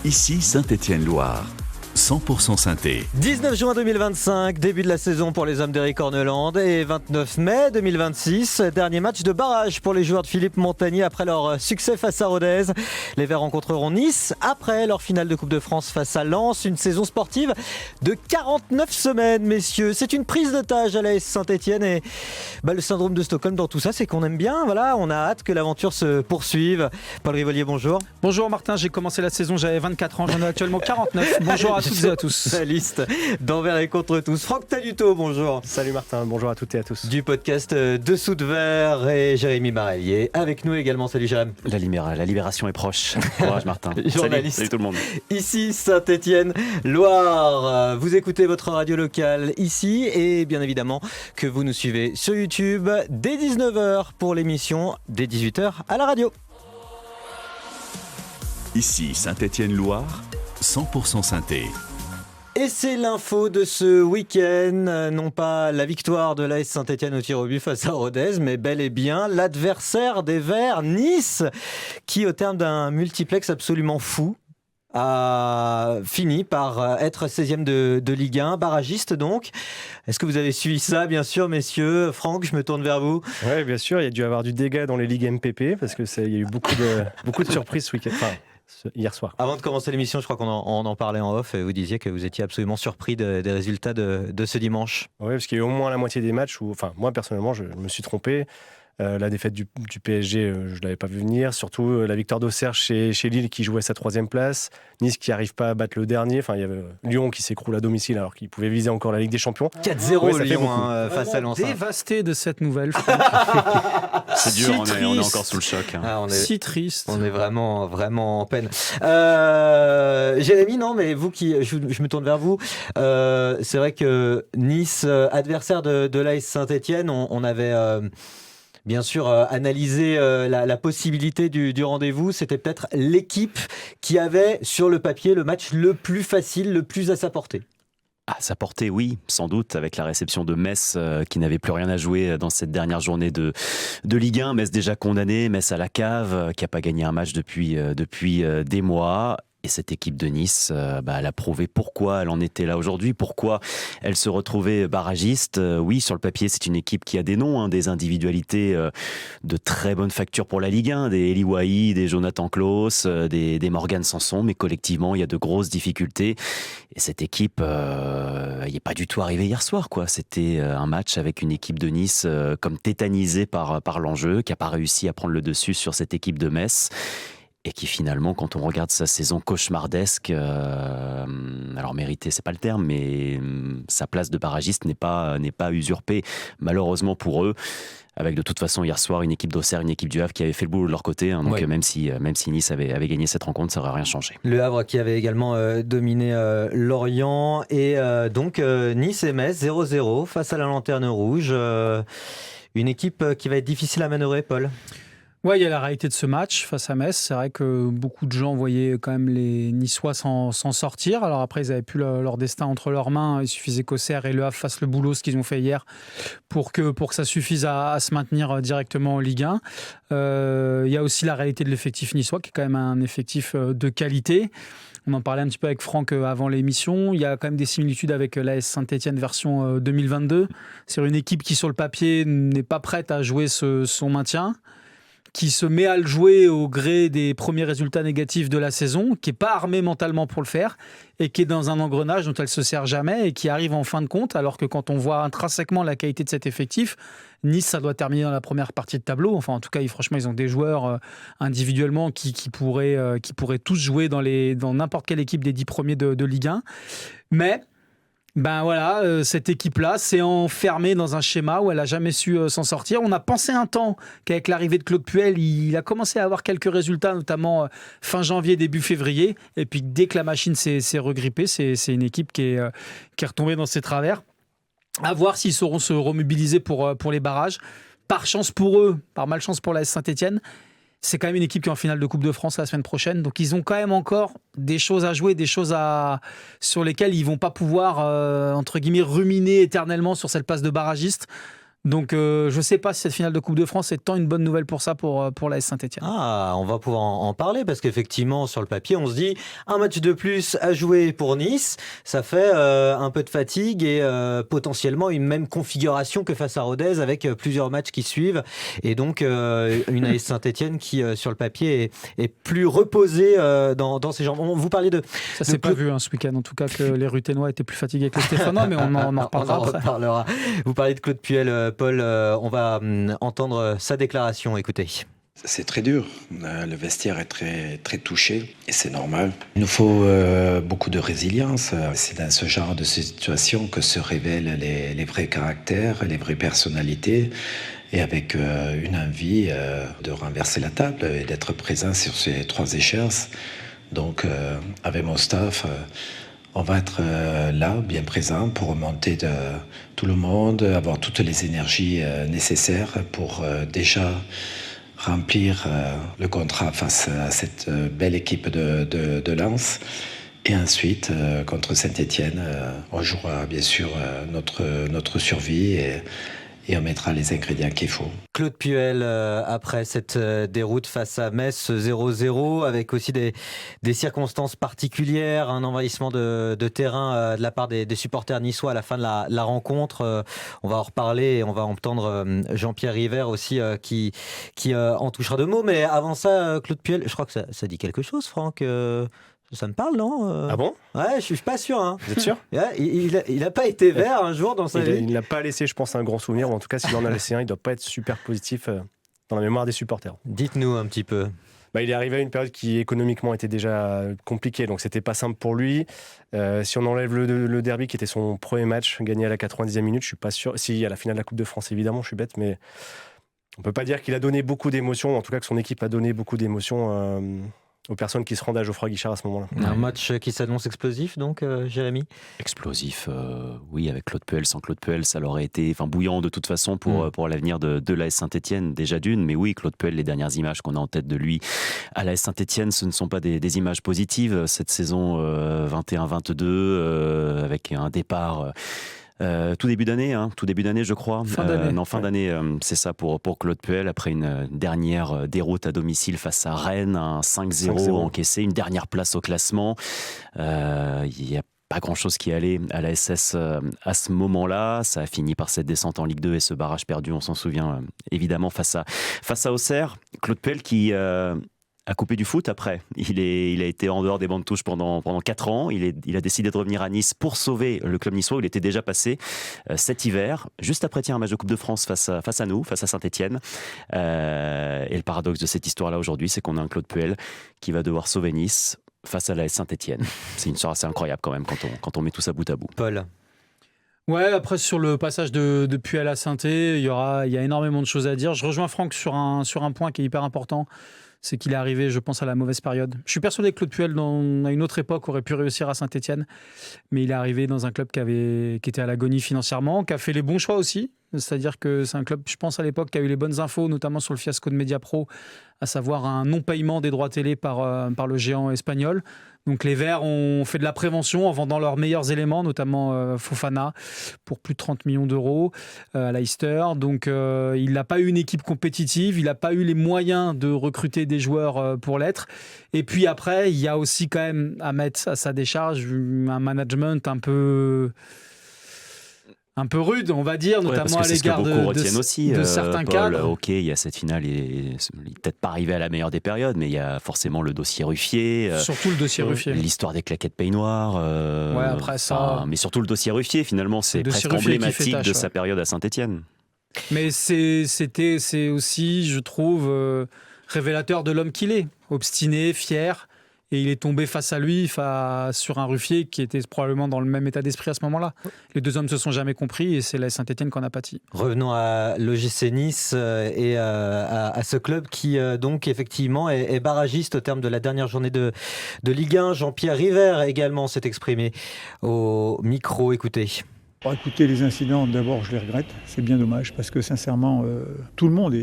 Ici Saint-Étienne-Loire, 100% synthé. 19 juin 2025, début de la saison pour les hommes d'Éric Orneland et 29 mai 2026, dernier match de barrage pour les joueurs de Philippe Montagny après leur succès face à Rodez. Les Verts rencontreront Nice après leur finale de Coupe de France face à Lens. Une saison sportive de 49 semaines, messieurs. C'est une prise d'otage à l'AS Saint-Étienne et le syndrome de Stockholm dans tout ça, c'est qu'on aime bien. Voilà, on a hâte que l'aventure se poursuive. Paul Rivolier, bonjour. Bonjour Martin, j'ai commencé la saison, j'avais 24 ans, j'en ai actuellement 49. Bonjour à toutes et à tous. La liste d'envers et contre tous. Franck Taluto, bonjour. Salut Martin, bonjour à toutes et à tous. Du podcast Dessous de Verre et Jérémy Marellier avec nous également. Salut Jérémy. La libération est proche. Courage Martin. Journaliste. Salut tout le monde. Ici Saint-Étienne-Loire. Vous écoutez votre radio locale ici et bien évidemment que vous nous suivez sur YouTube dès 19h pour l'émission, dès 18h à la radio. Ici Saint-Étienne-Loire, 100% synthé. Et c'est l'info de ce week-end, non pas la victoire de l'AS Saint-Étienne au tir au but face à Rodez, mais bel et bien l'adversaire des Verts, Nice, qui au terme d'un multiplex absolument fou, a fini par être 16e de Ligue 1, barragiste donc. Est-ce que vous avez suivi ça, bien sûr, messieurs? Franck, je me tourne vers vous. Oui, bien sûr, il y a dû y avoir du dégât dans les ligues MPP, parce qu'il y a eu beaucoup de surprises ce week-end. Enfin, hier soir. Avant de commencer l'émission, je crois qu'on en parlait en off et vous disiez que vous étiez absolument surpris des résultats de ce dimanche. Oui, parce qu'il y a eu au moins la moitié des matchs où, moi personnellement, je me suis trompé. La défaite du PSG, je ne l'avais pas vu venir. Surtout la victoire d'Auxerre chez Lille qui jouait sa 3e place. Nice qui n'arrive pas à battre le dernier. Enfin, il y avait Lyon qui s'écroule à domicile alors qu'il pouvait viser encore la Ligue des Champions. 4-0 Lyon face à Lens. Dévasté de cette nouvelle. C'est dur, on est encore sous le choc. Si triste. On est vraiment en peine. Jérémy, non, mais vous je me tourne vers vous. C'est vrai que Nice, adversaire de l'AS Saint-Étienne, on avait... bien sûr, analyser la possibilité du rendez-vous, c'était peut-être l'équipe qui avait sur le papier le match le plus facile, le plus à sa portée. À sa portée, oui, sans doute, avec la réception de Metz qui n'avait plus rien à jouer dans cette dernière journée de Ligue 1. Metz déjà condamné, Metz à la cave, qui n'a pas gagné un match depuis des mois. Et cette équipe de Nice, elle a prouvé pourquoi elle en était là aujourd'hui, pourquoi elle se retrouvait barragiste. Oui, sur le papier, c'est une équipe qui a des noms, des individualités de très bonne facture pour la Ligue 1, des Eli Wahi, des Jonathan Klaus, des Morgan Sanson, mais collectivement, il y a de grosses difficultés. Et cette équipe, elle n'est pas du tout arrivée hier soir, quoi. C'était un match avec une équipe de Nice comme tétanisée par l'enjeu, qui n'a pas réussi à prendre le dessus sur cette équipe de Metz. Et qui finalement, quand on regarde sa saison cauchemardesque, alors mérité, c'est pas le terme, mais sa place de barragiste n'est pas usurpée, malheureusement pour eux. Avec de toute façon hier soir une équipe d'Auxerre, une équipe du Havre qui avait fait le boulot de leur côté. Donc ouais. même si Nice avait gagné cette rencontre, ça n'aurait rien changé. Le Havre qui avait également dominé Lorient. Et donc Nice et Metz 0-0 face à la Lanterne Rouge. Une équipe qui va être difficile à manœuvrer, Paul. Ouais, il y a la réalité de ce match face à Metz. C'est vrai que beaucoup de gens voyaient quand même les Niçois s'en sortir. Alors après, ils n'avaient plus leur destin entre leurs mains. Il suffisait qu'Auxerre et Le Havre fassent le boulot, ce qu'ils ont fait hier, pour que ça suffise à se maintenir directement en Ligue 1. Il y a aussi la réalité de l'effectif niçois, qui est quand même un effectif de qualité. On en parlait un petit peu avec Franck avant l'émission. Il y a quand même des similitudes avec l'AS Saint-Étienne version 2022. C'est une équipe qui, sur le papier, n'est pas prête à jouer son maintien, qui se met à le jouer au gré des premiers résultats négatifs de la saison, qui n'est pas armée mentalement pour le faire et qui est dans un engrenage dont elle ne se sert jamais et qui arrive en fin de compte, alors que quand on voit intrinsèquement la qualité de cet effectif, Nice, ça doit terminer dans la première partie de tableau. Enfin, en tout cas, franchement, ils ont des joueurs individuellement qui pourraient tous jouer dans n'importe quelle équipe des 10 premiers de Ligue 1. Mais... cette équipe-là s'est enfermée dans un schéma où elle n'a jamais su s'en sortir. On a pensé un temps qu'avec l'arrivée de Claude Puel, il a commencé à avoir quelques résultats, notamment fin janvier, début février. Et puis dès que la machine s'est regrippée, c'est une équipe qui est retombée dans ses travers. À voir s'ils sauront se remobiliser pour les barrages. Par chance pour eux, par malchance pour la Saint-Étienne, c'est quand même une équipe qui est en finale de Coupe de France la semaine prochaine. Donc, ils ont quand même encore des choses à jouer, des choses sur lesquelles ils ne vont pas pouvoir, entre guillemets, ruminer éternellement sur cette place de barragiste. Donc je ne sais pas si cette finale de Coupe de France est tant une bonne nouvelle pour ça, pour l'AS Saint-Etienne. Ah, on va pouvoir en parler parce qu'effectivement, sur le papier, on se dit un match de plus à jouer pour Nice, ça fait un peu de fatigue et potentiellement une même configuration que face à Rodez avec plusieurs matchs qui suivent. Et donc, une AS Saint-Etienne qui, sur le papier, est plus reposée dans ses jambes. Vous parliez de... Ça s'est pas vu ce week-end, en tout cas, que les Ruténois étaient plus fatigués que les Stéphanois, mais on en reparlera après. Reparlera. Vous parlez de Claude Puel, Paul, on va entendre sa déclaration, écoutez. C'est très dur, le vestiaire est très, très touché et c'est normal. Il nous faut beaucoup de résilience, c'est dans ce genre de situation que se révèlent les vrais caractères, les vraies personnalités et avec une envie de renverser la table et d'être présent sur ces 3 échéances. Donc avec mon staff, on va être là, bien présent, pour remonter de tout le monde, avoir toutes les énergies nécessaires pour déjà remplir le contrat face à cette belle équipe de Lens. Et ensuite, contre Saint-Etienne, on jouera bien sûr notre survie et on mettra les ingrédients qu'il faut. Claude Puel, après cette déroute face à Metz 0-0, avec aussi des circonstances particulières, un envahissement de terrain de la part des supporters niçois à la fin de la rencontre. On va en reparler et on va entendre Jean-Pierre River aussi qui en touchera 2 mots. Mais avant ça, Claude Puel, je crois que ça dit quelque chose, Franck. Ça me parle, non Ah bon ? Ouais, je suis pas sûr. Hein. Vous êtes sûr ? Il a pas été vert un jour dans sa vie. Il n'a pas laissé, je pense, un grand souvenir, ou en tout cas, s'il en a laissé un, il ne doit pas être super positif dans la mémoire des supporters. Dites-nous un petit peu. Il est arrivé à une période qui économiquement était déjà compliquée, donc c'était pas simple pour lui. Si on enlève le derby qui était son premier match gagné à la 90e minute, je suis pas sûr. Si, à la finale de la Coupe de France, évidemment, je suis bête, mais on peut pas dire qu'il a donné beaucoup d'émotions, en tout cas que son équipe a donné beaucoup d'émotions aux personnes qui se rendent à Geoffroy Guichard à ce moment-là. Un match qui s'annonce explosif, donc, Jérémy ? Explosif, oui, avec Claude Puel. Sans Claude Puel, ça l'aurait été bouillant de toute façon pour l'avenir de l'AS Saint-Etienne, déjà d'une. Mais oui, Claude Puel, les dernières images qu'on a en tête de lui à l'AS Saint-Etienne, ce ne sont pas des images positives. Cette saison 21-22, avec un départ... tout début d'année, je crois. Fin d'année, c'est ça pour Claude Puel, après une dernière déroute à domicile face à Rennes, un 5-0 encaissé, une dernière place au classement. Il n'y a pas grand-chose qui allait à la SS à ce moment-là. Ça a fini par cette descente en Ligue 2 et ce barrage perdu, on s'en souvient évidemment, face à Auxerre. Claude Puel qui... a coupé du foot après. Il a été en dehors des bancs de touche pendant 4 ans. Il a décidé de revenir à Nice pour sauver le club niçois où il était déjà passé cet hiver, juste après un match de Coupe de France face à nous, face à Saint-Etienne. Et le paradoxe de cette histoire-là aujourd'hui, c'est qu'on a un Claude Puel qui va devoir sauver Nice face à la Saint-Etienne. C'est une histoire assez incroyable quand même quand on met tout ça bout à bout. Paul. Ouais, après sur le passage de Puel à Saint-Etienne, il y a énormément de choses à dire. Je rejoins Franck sur un point qui est hyper important. C'est qu'il est arrivé, je pense, à la mauvaise période. Je suis persuadé que Claude Puel, à une autre époque, aurait pu réussir à Saint-Etienne, mais il est arrivé dans un club qui était à l'agonie financièrement, qui a fait les bons choix aussi. C'est-à-dire que c'est un club, je pense à l'époque, qui a eu les bonnes infos, notamment sur le fiasco de Mediapro, à savoir un non-paiement des droits télé par le géant espagnol. Donc les Verts ont fait de la prévention en vendant leurs meilleurs éléments, notamment Fofana, pour plus de 30 millions d'euros à Leicester. Donc il n'a pas eu une équipe compétitive, il n'a pas eu les moyens de recruter des joueurs pour l'être. Et puis après, il y a aussi quand même à mettre à sa décharge un management un peu rude, on va dire, notamment à l'égard de certains Paul, cadres. Ok, il y a cette finale, il n'est peut-être pas arrivé à la meilleure des périodes, mais il y a forcément le dossier Ruffier. Surtout le dossier Ruffier. L'histoire des claquettes peignoirs. Après ça. Mais surtout le dossier Ruffier, finalement, c'est presque emblématique de sa période à Saint-Etienne. Mais c'est aussi, je trouve, révélateur de l'homme qu'il est. Obstiné, fier. Et il est tombé face à lui, sur un Ruffier qui était probablement dans le même état d'esprit à ce moment-là. Les deux hommes ne se sont jamais compris et c'est la Saint-Etienne qu'on a pâti. Revenons à l'OGC Nice et à ce club qui, donc, effectivement, est barragiste au terme de la dernière journée de Ligue 1. Jean-Pierre River également s'est exprimé au micro. Écoutez. Écoutez, les incidents, d'abord, je les regrette. C'est bien dommage parce que, sincèrement, tout le monde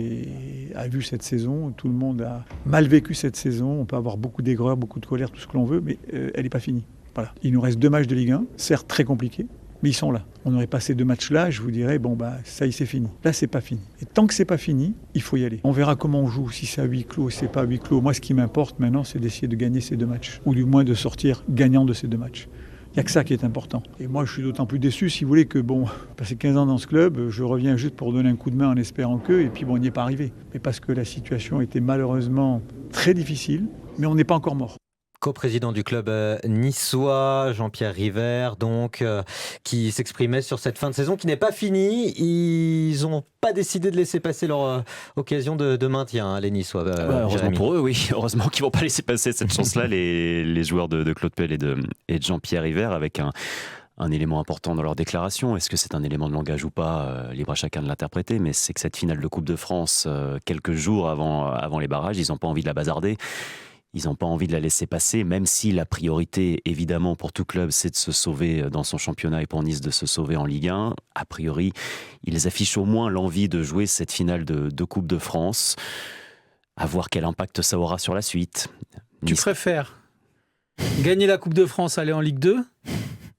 a vu cette saison. Tout le monde a mal vécu cette saison. On peut avoir beaucoup d'aigreur, beaucoup de colère, tout ce que l'on veut, mais elle n'est pas finie. Voilà. Il nous reste 2 matchs de Ligue 1, certes très compliqués, Mais ils sont là. On aurait passé 2 matchs-là, je vous dirais, ça y est, c'est fini. Là, c'est pas fini. Et tant que c'est pas fini, il faut y aller. On verra comment on joue, si c'est à huis clos, si c'est pas à huis clos. Moi, ce qui m'importe maintenant, c'est d'essayer de gagner ces 2 matchs. Ou du moins de sortir gagnant de ces 2 matchs. Il n'y a que ça qui est important. Et moi, je suis d'autant plus déçu, si vous voulez, que passé 15 ans dans ce club, je reviens juste pour donner un coup de main en espérant et puis on n'y est pas arrivé. Mais parce que la situation était malheureusement très difficile, mais on n'est pas encore mort. Co-président du club niçois, Jean-Pierre River, qui s'exprimait sur cette fin de saison qui n'est pas finie. Ils n'ont pas décidé de laisser passer leur occasion de maintien, les Niçois. Heureusement pour eux, oui. Heureusement qu'ils ne vont pas laisser passer cette chance-là, les joueurs de Claude Puel et de Jean-Pierre River, avec un élément important dans leur déclaration. Est-ce que c'est un élément de langage ou pas ? Libre à chacun de l'interpréter, mais c'est que cette finale de Coupe de France, quelques jours avant les barrages, ils n'ont pas envie de la bazarder. Ils n'ont pas envie de la laisser passer, même si la priorité, évidemment, pour tout club, c'est de se sauver dans son championnat et pour Nice de se sauver en Ligue 1. A priori, ils affichent au moins l'envie de jouer cette finale de Coupe de France. À voir quel impact ça aura sur la suite. Tu préfères gagner la Coupe de France, aller en Ligue 2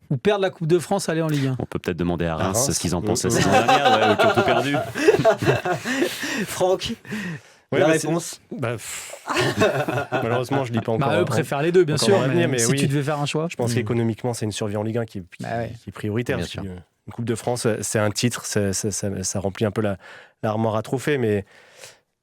ou perdre la Coupe de France, aller en Ligue 1 ? On peut peut-être demander à Reims ce qu'ils en pensent la saison dernière, qui ont tout perdu. Franck, la réponse malheureusement, je ne lis pas encore. Eux préfèrent les deux, bien sûr. Mais si tu devais faire un choix. Je pense qu'économiquement, c'est une survie en Ligue 1 qui est prioritaire. Une Coupe de France, c'est un titre, ça remplit un peu l'armoire à trophées, mais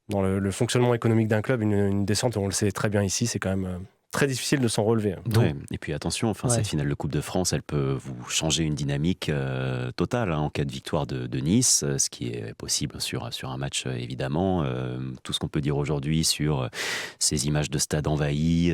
dans le fonctionnement économique d'un club, une descente, on le sait très bien ici, c'est quand même très difficile de s'en relever. Ouais. Et puis attention, cette finale de Coupe de France, elle peut vous changer une dynamique totale en cas de victoire de Nice, ce qui est possible sur un match évidemment. Tout ce qu'on peut dire aujourd'hui sur ces images de stade envahi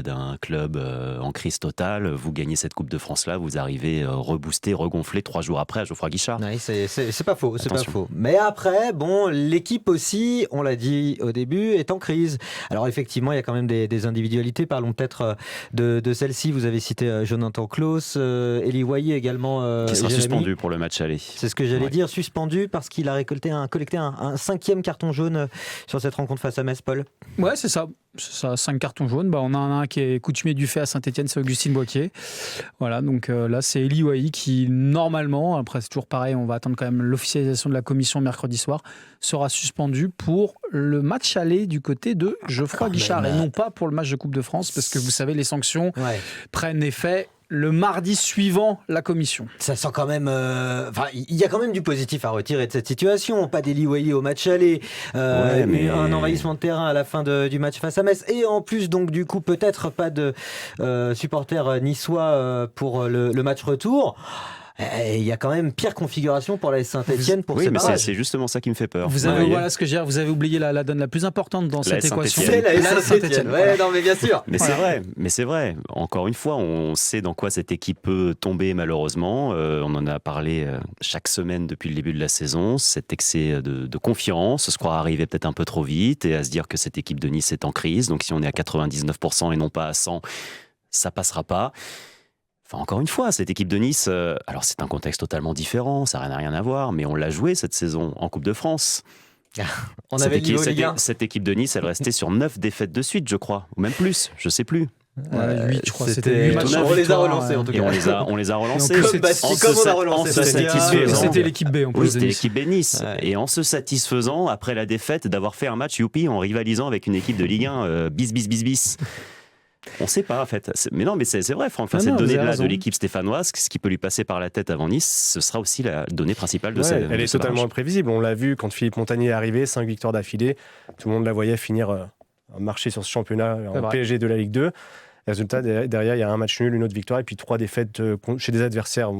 d'un club en crise totale, vous gagnez cette Coupe de France-là, vous arrivez reboosté, regonflé 3 jours après à Geoffroy Guichard. Oui, c'est pas faux, c'est pas faux. Mais après, l'équipe aussi, on l'a dit au début, est en crise. Alors effectivement, il y a quand même des individualités. Parlons peut-être de celle-ci. Vous avez cité Jonathan Clauss, Eli Wahi également. Qui sera Jérémy. suspendu pour le match aller. C'est ce que j'allais dire, suspendu parce qu'il a collecté un 5e carton jaune sur cette rencontre face à Metz, Paul. Ouais, c'est ça. 5 cartons jaunes. On en a un qui est coutumier du fait à Saint-Etienne, c'est Augustine Boaquier. Voilà, donc là, c'est Eli Wahi qui, normalement, après c'est toujours pareil, on va attendre quand même l'officialisation de la commission mercredi soir, sera suspendu pour le match aller du côté de Geoffroy Guichard et non pas pour le match de Coupe de France, parce que vous savez, les sanctions prennent effet le mardi suivant la commission. Ça sent quand même... il y a quand même du positif à retirer de cette situation. Pas d'Eli Wahi au match aller, mais un envahissement de terrain à la fin du match face à Metz. Et en plus, donc du coup, peut-être pas de supporters niçois pour le match retour. Il y a quand même pire configuration pour la Saint-Etienne pour ces barrages. C'est justement ça qui me fait peur. Vous avez, ce que je veux dire, vous avez oublié la donne la plus importante dans cette équation. C'est la Saint-Etienne. Non, mais bien sûr. Mais c'est vrai. Encore une fois, on sait dans quoi cette équipe peut tomber malheureusement. On en a parlé chaque semaine depuis le début de la saison. Cet excès de confiance, se croire arriver peut-être un peu trop vite et à se dire que cette équipe de Nice est en crise. Donc si on est à 99% et non pas à 100%, ça passera pas. Encore une fois, cette équipe de Nice, alors c'est un contexte totalement différent, ça n'a rien à voir, mais on l'a joué cette saison en Coupe de France. Cette équipe de Nice, elle restait sur 9 défaites de suite, je crois, ou même plus, je sais plus. 8, je crois, c'était 8 matchs. On les a relancés en tout cas. Et on les a relancés. Comme on a relancé. C'était l'équipe B en plus. C'était l'équipe B Nice. Et en se satisfaisant, après la défaite, d'avoir fait un match youpi en rivalisant avec une équipe de Ligue 1, bis. On ne sait pas en fait. Mais non, mais c'est vrai, Franck. Cette donnée-là de l'équipe stéphanoise, ce qui peut lui passer par la tête avant Nice, ce sera aussi la donnée principale de cette. Elle est totalement imprévisible. On l'a vu quand Philippe Montagnier est arrivé, 5 victoires d'affilée. Tout le monde la voyait finir marcher sur ce championnat en PSG de la Ligue 2. Résultat, derrière, il y a un match nul, une autre victoire, et puis 3 défaites chez des adversaires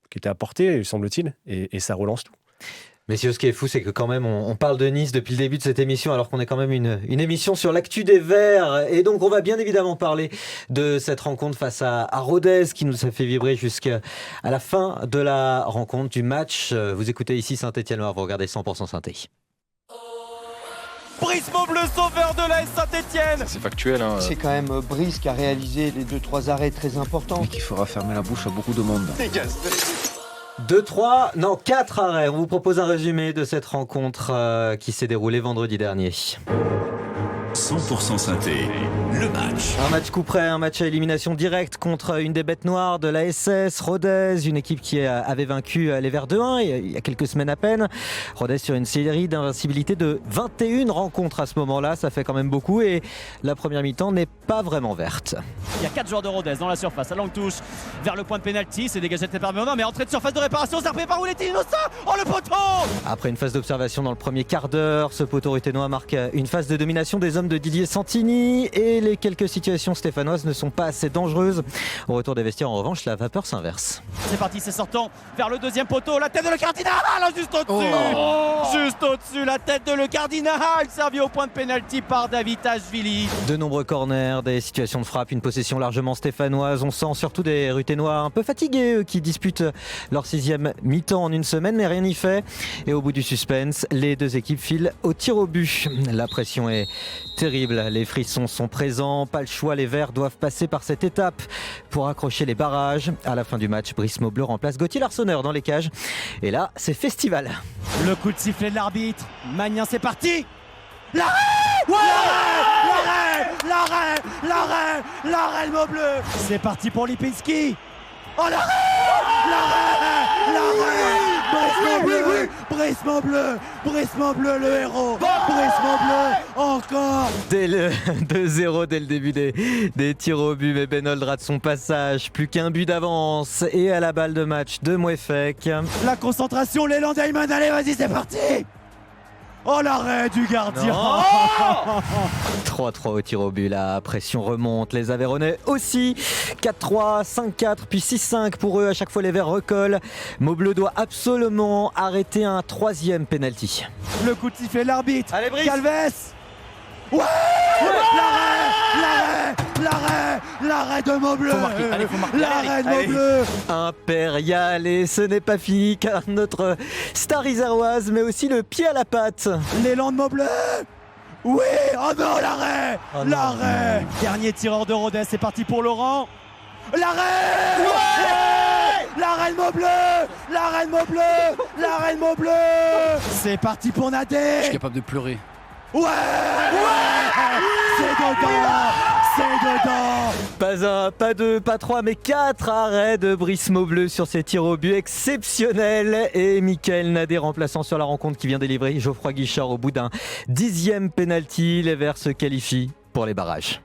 qui étaient à portée, semble-t-il, et ça relance tout. Messieurs, ce qui est fou, c'est que quand même, on parle de Nice depuis le début de cette émission, alors qu'on est quand même une émission sur l'actu des Verts. Et donc, on va bien évidemment parler de cette rencontre face à Rodez, qui nous a fait vibrer jusqu'à la fin de la rencontre du match. Vous écoutez ici Saint-Etienne-Loire, vous regardez 100% Saint-Etienne. Brice Mauve, le sauveur de l'AS Saint-Etienne. C'est factuel. C'est quand même Brice qui a réalisé les 2-3 arrêts très importants. Mais qui fera fermer la bouche à beaucoup de monde. 4 arrêts. On vous propose un résumé de cette rencontre qui s'est déroulée vendredi dernier. 100% synthé, le match. Un match coup près, un match à élimination directe contre une des bêtes noires de la SS, Rodez, une équipe qui avait vaincu les Verts 2-1 il y a quelques semaines à peine. Rodez sur une série d'invincibilité de 21 rencontres à ce moment-là, ça fait quand même beaucoup et la première mi-temps n'est pas vraiment verte. Il y a 4 joueurs de Rodez dans la surface, à longue touche vers le point de pénalty, c'est dégagé de par Bernard, mais entrée de surface de réparation, c'est repris par Ouletti Innocent. Oh le poteau! Après une phase d'observation dans le premier quart d'heure, ce poteau ruténois marque une phase de domination des hommes de Didier Santini et les quelques situations stéphanoises ne sont pas assez dangereuses. Au retour des vestiaires en revanche, la vapeur s'inverse. C'est parti, c'est sortant vers le deuxième poteau, la tête de Le Cardinal, juste au-dessus, juste au-dessus, la tête de Le Cardinal, servi au point de pénalty par David Ashvili. De nombreux corners, des situations de frappe, une possession largement stéphanoise. On sent surtout des ruténois un peu fatigués, eux, qui disputent leur 6e mi-temps en une semaine, mais rien n'y fait. Et au bout du suspense, les deux équipes filent au tir au but. La pression est terrible, les frissons sont présents, pas le choix, les Verts doivent passer par cette étape pour accrocher les barrages. À la fin du match, Brice Maubleu remplace Gauthier Larsonneur dans les cages. Et là, c'est festival. Le coup de sifflet de l'arbitre, Magnin, c'est parti. L'arrêt! Ouais! L'arrêt de Maubleu. C'est parti pour Lipinski. Oh l'arrêt! Brice Maubleu, le héros. Brice Maubleu, encore. Dès le 2-0, dès le début des tirs au but, mais Benold rate son passage. Plus qu'un but d'avance et à la balle de match de Mouefek. La concentration, l'élan d'Ayman, allez vas-y c'est parti. Oh l'arrêt du gardien. 3-3 au tir au but, la pression remonte, les Aveyronnais aussi. 4-3, 5-4, puis 6-5 pour eux, à chaque fois les Verts recollent. Maubleu doit absolument arrêter un 3e penalty. Le coup de sifflet de l'arbitre. Allez Brice. Calves. Ouais, l'arrêt de Maubleu. L'arrêt de Maubleu. Impérial, et ce n'est pas fini car notre star iséroise met aussi le pied à la patte. L'élan de Maubleu. Oui, oh non, l'arrêt. L'arrêt. Dernier tireur de Rodez, c'est parti pour Laurent. L'arrêt. Ouais. L'arrêt de Maubleu. C'est parti pour Nader. Je suis capable de pleurer. Ouais. C'est dedans. Pas un, pas deux, pas trois, mais 4 arrêts de Brice Maubleu sur ses tirs au but exceptionnels. Et Mickaël Nader remplaçant sur la rencontre qui vient délivrer Geoffroy Guichard au bout d'un 10e penalty. Les Verts se qualifient pour les barrages.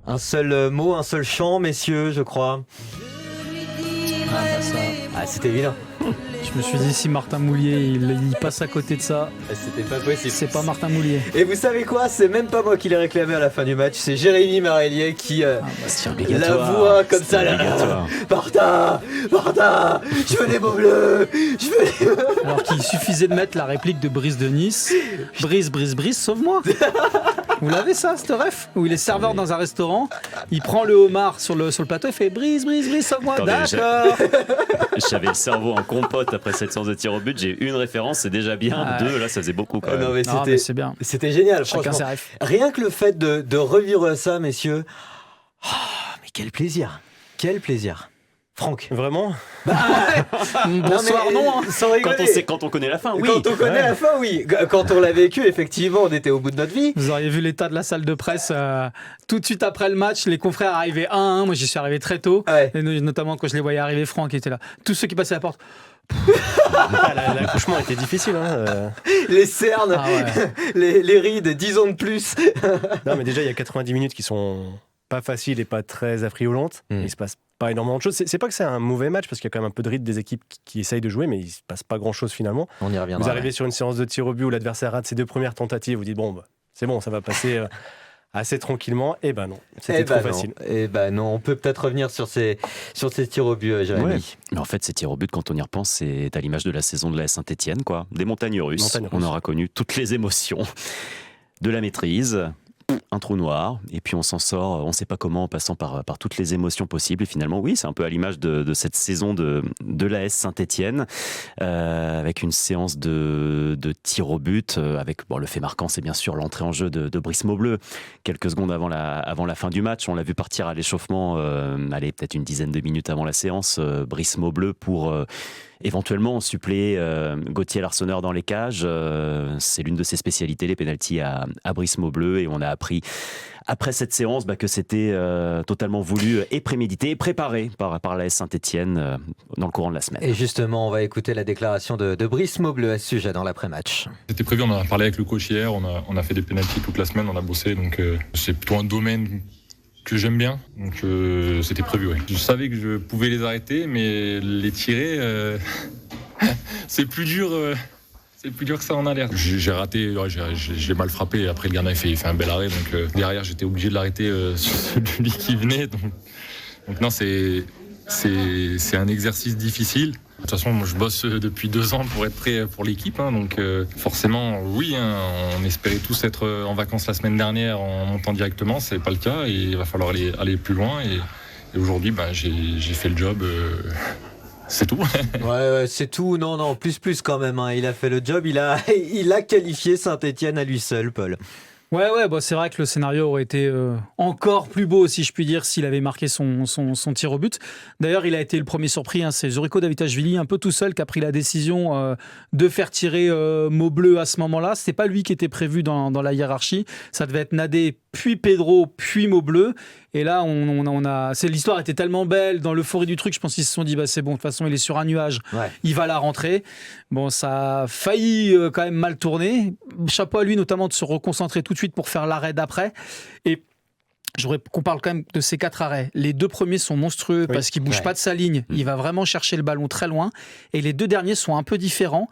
Un seul mot, un seul chant, messieurs, je crois. C'était évident. Je me suis dit, si Martin Moulier il passe à côté de ça, c'était pas possible. C'est pas Martin Moulier. Et vous savez quoi? C'est même pas moi qui l'ai réclamé à la fin du match, c'est Jérémy Marélier qui la voix comme ça là. Martin, je veux les mots bleus, Alors qu'il suffisait de mettre la réplique de Brice de Nice. Brice, sauve-moi. Vous l'avez ça, cette ref? Où il est serveur dans un restaurant, il prend le homard sur le plateau et fait Brice, sauve-moi. D'accord. J'avais le cerveau en compote après cette séance de tir au but. J'ai une référence, c'est déjà bien. 2, là, ça faisait beaucoup quand même. Non, mais c'est bien. C'était génial, chacun franchement. ses refs. Rien que le fait de revivre ça, messieurs. Oh, mais quel plaisir. Franck. Vraiment? Bonsoir, non. Sans rigoler. Quand on connaît la fin, oui. Quand on connaît la fin, oui. Quand on l'a vécu, effectivement, on était au bout de notre vie. Vous auriez vu l'état de la salle de presse tout de suite après le match. Les confrères arrivaient 1-1. Moi, j'y suis arrivé très tôt. Ouais. Et notamment quand je les voyais arriver, Franck était là. Tous ceux qui passaient à la porte. L'accouchement était difficile. Les cernes, les rides, 10 ans de plus. Non, mais déjà, il y a 90 minutes qui sont pas faciles et pas très affriolantes. Il se passe pas énormément de choses. C'est pas que c'est un mauvais match, parce qu'il y a quand même un peu de rythme des équipes qui essayent de jouer, mais il se passe pas grand-chose finalement. On y reviendra. Vous arrivez sur une séance de tir au but où l'adversaire rate ses 2 premières tentatives, vous dites c'est bon, ça va passer assez tranquillement. Et non, c'était trop facile. Non, on peut peut-être revenir sur ces tirs au but, Jérémy. Ouais. Mais en fait, ces tirs au but, quand on y repense, c'est à l'image de la saison de la Saint-Etienne, quoi. Des montagnes russes. On aura connu toutes les émotions, de la maîtrise un trou noir, et puis on s'en sort, on ne sait pas comment, en passant par toutes les émotions possibles. Et finalement, oui, c'est un peu à l'image de cette saison de l'AS Saint-Étienne, avec une séance de tirs au but, avec le fait marquant, c'est bien sûr l'entrée en jeu de Brice Maubleu, quelques secondes avant la fin du match. On l'a vu partir à l'échauffement, peut-être une dizaine de minutes avant la séance, Brice Maubleu pour éventuellement suppléer Gauthier Larsonneur dans les cages. C'est l'une de ses spécialités, les pénaltys à Brice Maubleu, et on a appris après cette séance que c'était totalement voulu et prémédité et préparé par l'AS Saint-Étienne dans le courant de la semaine. Et justement, on va écouter la déclaration de Brice Maubleu à ce sujet dans l'après-match. C'était prévu, on en a parlé avec le coach hier, on a fait des pénaltys toute la semaine, on a bossé, donc c'est plutôt un domaine que j'aime bien, donc c'était prévu. Oui. Je savais que je pouvais les arrêter, mais les tirer, c'est plus dur. C'est plus dur que ça en a l'air. J'ai raté, j'ai mal frappé. Après, le gardien il fait un bel arrêt. Donc derrière, j'étais obligé de l'arrêter sur celui qui venait. Donc non, c'est un exercice difficile. De toute façon, moi, je bosse depuis 2 ans pour être prêt pour l'équipe. Donc forcément, oui, on espérait tous être en vacances la semaine dernière en montant directement. Ce n'est pas le cas. Et il va falloir aller plus loin. Et aujourd'hui, j'ai fait le job. C'est tout. Ouais, c'est tout. Non, plus quand même. Il a fait le job. Il a qualifié Saint-Étienne à lui seul, Paul. Ouais, c'est vrai que le scénario aurait été encore plus beau, si je puis dire, s'il avait marqué son tir au but. D'ailleurs, il a été le premier surpris. C'est Zuriko Davitashvili, un peu tout seul, qui a pris la décision de faire tirer Maubleu à ce moment-là. C'était pas lui qui était prévu dans la hiérarchie. Ça devait être Nadé, puis Pedro, puis Maubleu. Et là, l'histoire était tellement belle, dans l'euphorie du truc, je pense qu'ils se sont dit, c'est bon, de toute façon, il est sur un nuage, il va la rentrer. Bon, ça a failli quand même mal tourner. Chapeau à lui, notamment, de se reconcentrer tout de suite pour faire l'arrêt d'après. Et je voudrais qu'on parle quand même de ces 4 arrêts. Les 2 premiers sont monstrueux parce qu'il ne bouge pas de sa ligne. Il va vraiment chercher le ballon très loin. Et les 2 derniers sont un peu différents.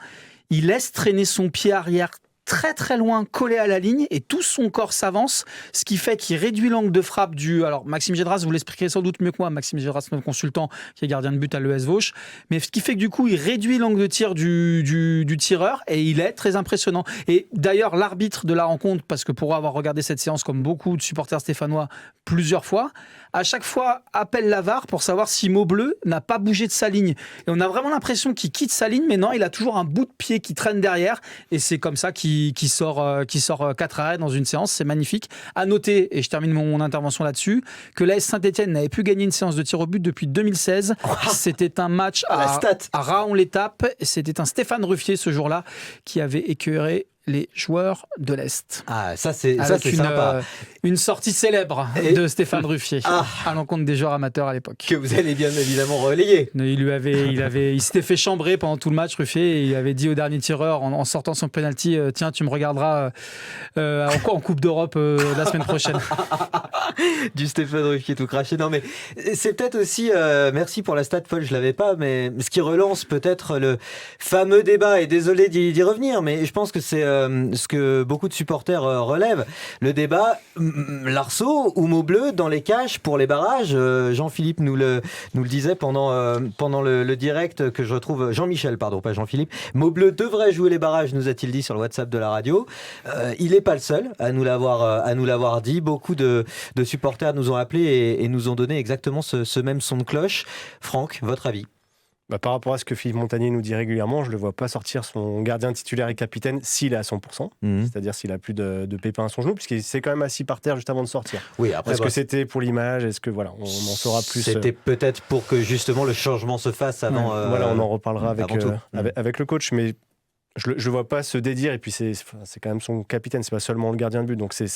Il laisse traîner son pied arrière très très loin, collé à la ligne, et tout son corps s'avance, ce qui fait qu'il réduit l'angle de frappe alors Maxime Gédras, vous l'expliquerez sans doute mieux que moi, Maxime Gédras, notre consultant, qui est gardien de but à l'ES Vosges, mais ce qui fait que du coup, il réduit l'angle de tir du tireur, et il est très impressionnant. Et d'ailleurs, l'arbitre de la rencontre, parce que pour avoir regardé cette séance comme beaucoup de supporters stéphanois plusieurs fois, à chaque fois appelle la VAR pour savoir si Maubleu n'a pas bougé de sa ligne. Et on a vraiment l'impression qu'il quitte sa ligne, mais non, il a toujours un bout de pied qui traîne derrière, et c'est comme ça qu'il sort 4 arrêts dans une séance. C'est magnifique. À noter, et je termine mon intervention là-dessus, que l'AS Saint-Étienne n'avait plus gagné une séance de tir au but depuis 2016. C'était un match à Raon-l'Étape. C'était un Stéphane Ruffier ce jour-là qui avait écœuré les joueurs de l'Est. Ah, ça c'est sympa. Une sortie célèbre de Stéphane Ruffier à l'encontre des joueurs amateurs à l'époque. Que vous allez bien évidemment relayer. Il s'était fait chambrer pendant tout le match, Ruffier, et il avait dit au dernier tireur en sortant son penalty, tiens, tu me regarderas en Coupe d'Europe la semaine prochaine. Du Stéphane Ruffier tout craché. Non mais c'est peut-être aussi, merci pour la stat Paul, je l'avais pas, mais ce qui relance peut-être le fameux débat, et désolé d'y revenir, mais je pense que c'est ce que beaucoup de supporters relèvent, le débat Larceau ou Maubleu dans les cages pour les barrages. Jean-Philippe nous le disait pendant le direct que je retrouve. Jean-Michel, pardon, pas Jean-Philippe. Maubleu devrait jouer les barrages, nous a-t-il dit sur le WhatsApp de la radio. Il n'est pas le seul à nous l'avoir dit. Beaucoup de supporters nous ont appelés et nous ont donné exactement ce même son de cloche. Franck, votre avis? Par rapport à ce que Philippe Montagnier nous dit régulièrement, je ne le vois pas sortir son gardien titulaire et capitaine s'il est à 100%, c'est-à-dire s'il a plus de pépins à son genou, puisqu'il s'est quand même assis par terre juste avant de sortir. Oui, après, est-ce que c'était pour l'image? Est-ce que on en saura plus? C'était peut-être pour que justement le changement se fasse avant. On en reparlera avec le coach, mais je ne vois pas se dédire, et puis c'est quand même son capitaine, c'est pas seulement le gardien de but, donc ce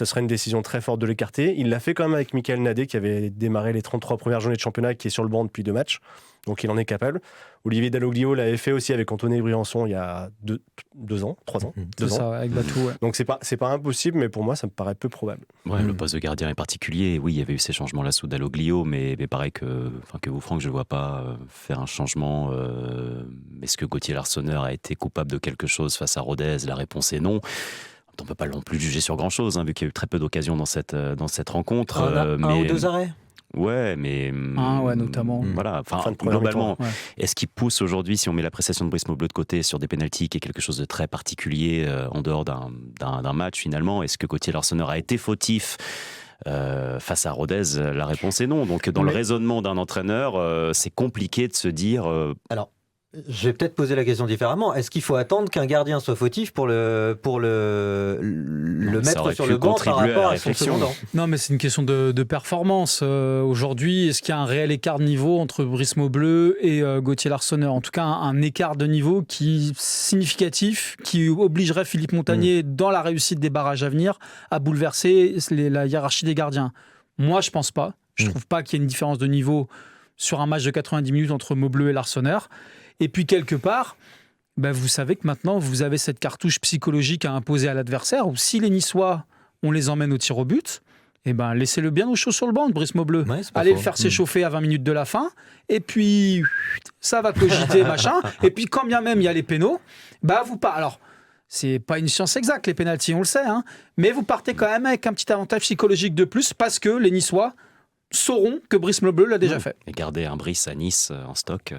serait une décision très forte de l'écarter. Il l'a fait quand même avec Michael Nadé, qui avait démarré les 33 premières journées de championnat, qui est sur le banc depuis 2 matchs, donc il en est capable. Olivier Dalloglio l'avait fait aussi avec Anthony Briançon il y a 2 ans, 3 ans. 2 ans. Ça, avec Batou, ouais. Donc c'est pas impossible, mais pour moi ça me paraît peu probable. Ouais, le poste de gardien est particulier. Oui, il y avait eu ces changements-là sous Dalloglio, mais pareil que vous, Franck, je ne vois pas faire un changement. Est-ce que Gauthier Larsonneur a été coupable de quelque chose face à Rodez? La réponse est non. On ne peut pas non plus juger sur grand-chose, vu qu'il y a eu très peu d'occasions dans cette rencontre. Un ou 2 arrêts. Ouais, mais ouais, notamment. Voilà. Enfin, de première globalement, mi-temps, ouais. est-ce qu'il pousse aujourd'hui, si on met la prestation de Brice Maubleu de côté sur des pénaltys, qui est quelque chose de très particulier en dehors d'un match finalement, est-ce que Gauthier Larsonneur a été fautif face à Rodez? La réponse est non. Donc dans le raisonnement d'un entraîneur, c'est compliqué de se dire. Alors, je vais peut-être poser la question différemment. Est-ce qu'il faut attendre qu'un gardien soit fautif pour le mettre sur le banc par rapport à son secondant? Non, mais c'est une question de performance. Aujourd'hui, est-ce qu'il y a un réel écart de niveau entre Brice Maubleu et Gauthier Larsonneur? En tout cas, un écart de niveau significatif qui obligerait Philippe Montagnier, dans la réussite des barrages à venir, à bouleverser la hiérarchie des gardiens. Moi, je pense pas. Je trouve pas qu'il y ait une différence de niveau sur un match de 90 minutes entre Maubleu et Larsonneur. Et puis, quelque part, vous savez que maintenant, vous avez cette cartouche psychologique à imposer à l'adversaire, où si les Niçois, on les emmène au tir au but, laissez-le bien au chaud sur le banc de Brice Maubleu. Ouais, allez le faire s'échauffer à 20 minutes de la fin, et puis ça va cogiter, machin. Et puis, quand bien même il y a les pénaux, vous pas. Alors, c'est pas une science exacte, les pénaltys, on le sait, hein, mais vous partez quand même avec un petit avantage psychologique de plus, parce que les Niçois sauront que Brice Maubleu l'a déjà fait. Et garder un Brice à Nice en stock.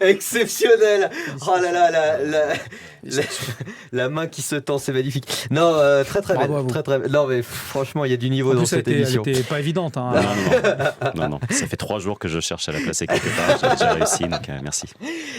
Exceptionnel. Oh là là, la main qui se tend, c'est magnifique. Non, très belle. Très. Non, mais franchement, il y a du niveau dans cette émission. Elle était pas évidente. Hein. Non. Ça fait 3 jours que je cherche à la placer quelque part. J'ai déjà réussi, donc merci.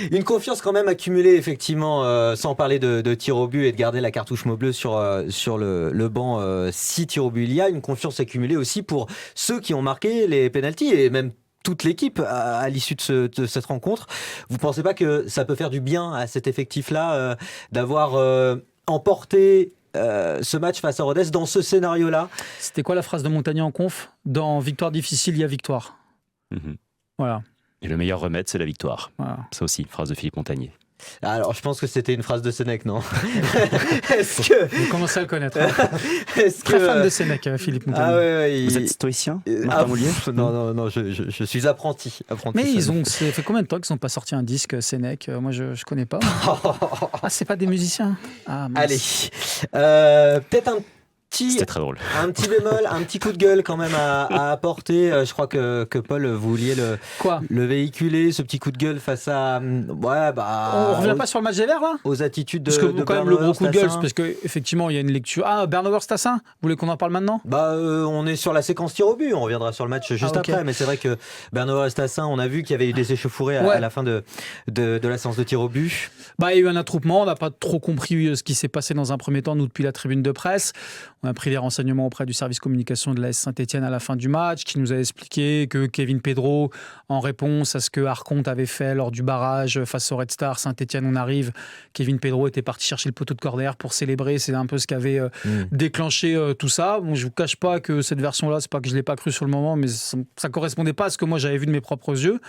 Une confiance quand même accumulée, effectivement, sans parler de tir au but et de garder la cartouche Maubleu sur le banc. 6 tirs au but, il y a une confiance accumulée aussi pour ceux qui ont marqué les pénaltys et même toute l'équipe à l'issue de cette rencontre. Vous ne pensez pas que ça peut faire du bien à cet effectif-là d'avoir emporté ce match face à Rodez dans ce scénario-là? C'était quoi la phrase de Montagnier en conf? Dans victoire difficile, il y a victoire. Voilà. Et le meilleur remède, c'est la victoire. Voilà. Ça aussi, phrase de Philippe Montagnier. Alors, je pense que c'était une phrase de Sénèque, non? Vous commencez à le connaître. Très fan de Sénèque, Philippe Montagnier. Vous êtes stoïcien, Martin Moulier? Non, je suis apprenti. Mais ça fait combien de temps qu'ils n'ont pas sorti un disque Sénèque? Moi, je ne connais pas. C'est pas des musiciens? Allez, peut-être c'était très drôle. Un petit bémol, un petit coup de gueule quand même à apporter. Je crois que Paul, vous vouliez le véhiculer, ce petit coup de gueule face à... on revient pas sur le match des Verts, là? Aux attitudes de Parce que quand même le gros coup de gueule, c'est parce qu'effectivement, il y a une lecture... Bernauer-Stassin, vous voulez qu'on en parle maintenant? On est sur la séquence tir au but, on reviendra sur le match juste après, mais c'est vrai que Bernauer-Stassin, on a vu qu'il y avait eu des échauffourées à la fin de la séance de tir au but. Il y a eu un attroupement, on n'a pas trop compris ce qui s'est passé dans un premier temps, nous, depuis la tribune de presse. On a pris des renseignements auprès du service communication de l'AS Saint-Etienne à la fin du match, qui nous a expliqué que Kevin Pedro, en réponse à ce que Arconte avait fait lors du barrage face au Red Star, Saint-Etienne, on arrive, Kevin Pedro était parti chercher le poteau de corner pour célébrer, c'est un peu ce qui avait déclenché tout ça. Bon, je ne vous cache pas que cette version-là, c'est pas que je ne l'ai pas cru sur le moment, mais ça ne correspondait pas à ce que moi j'avais vu de mes propres yeux.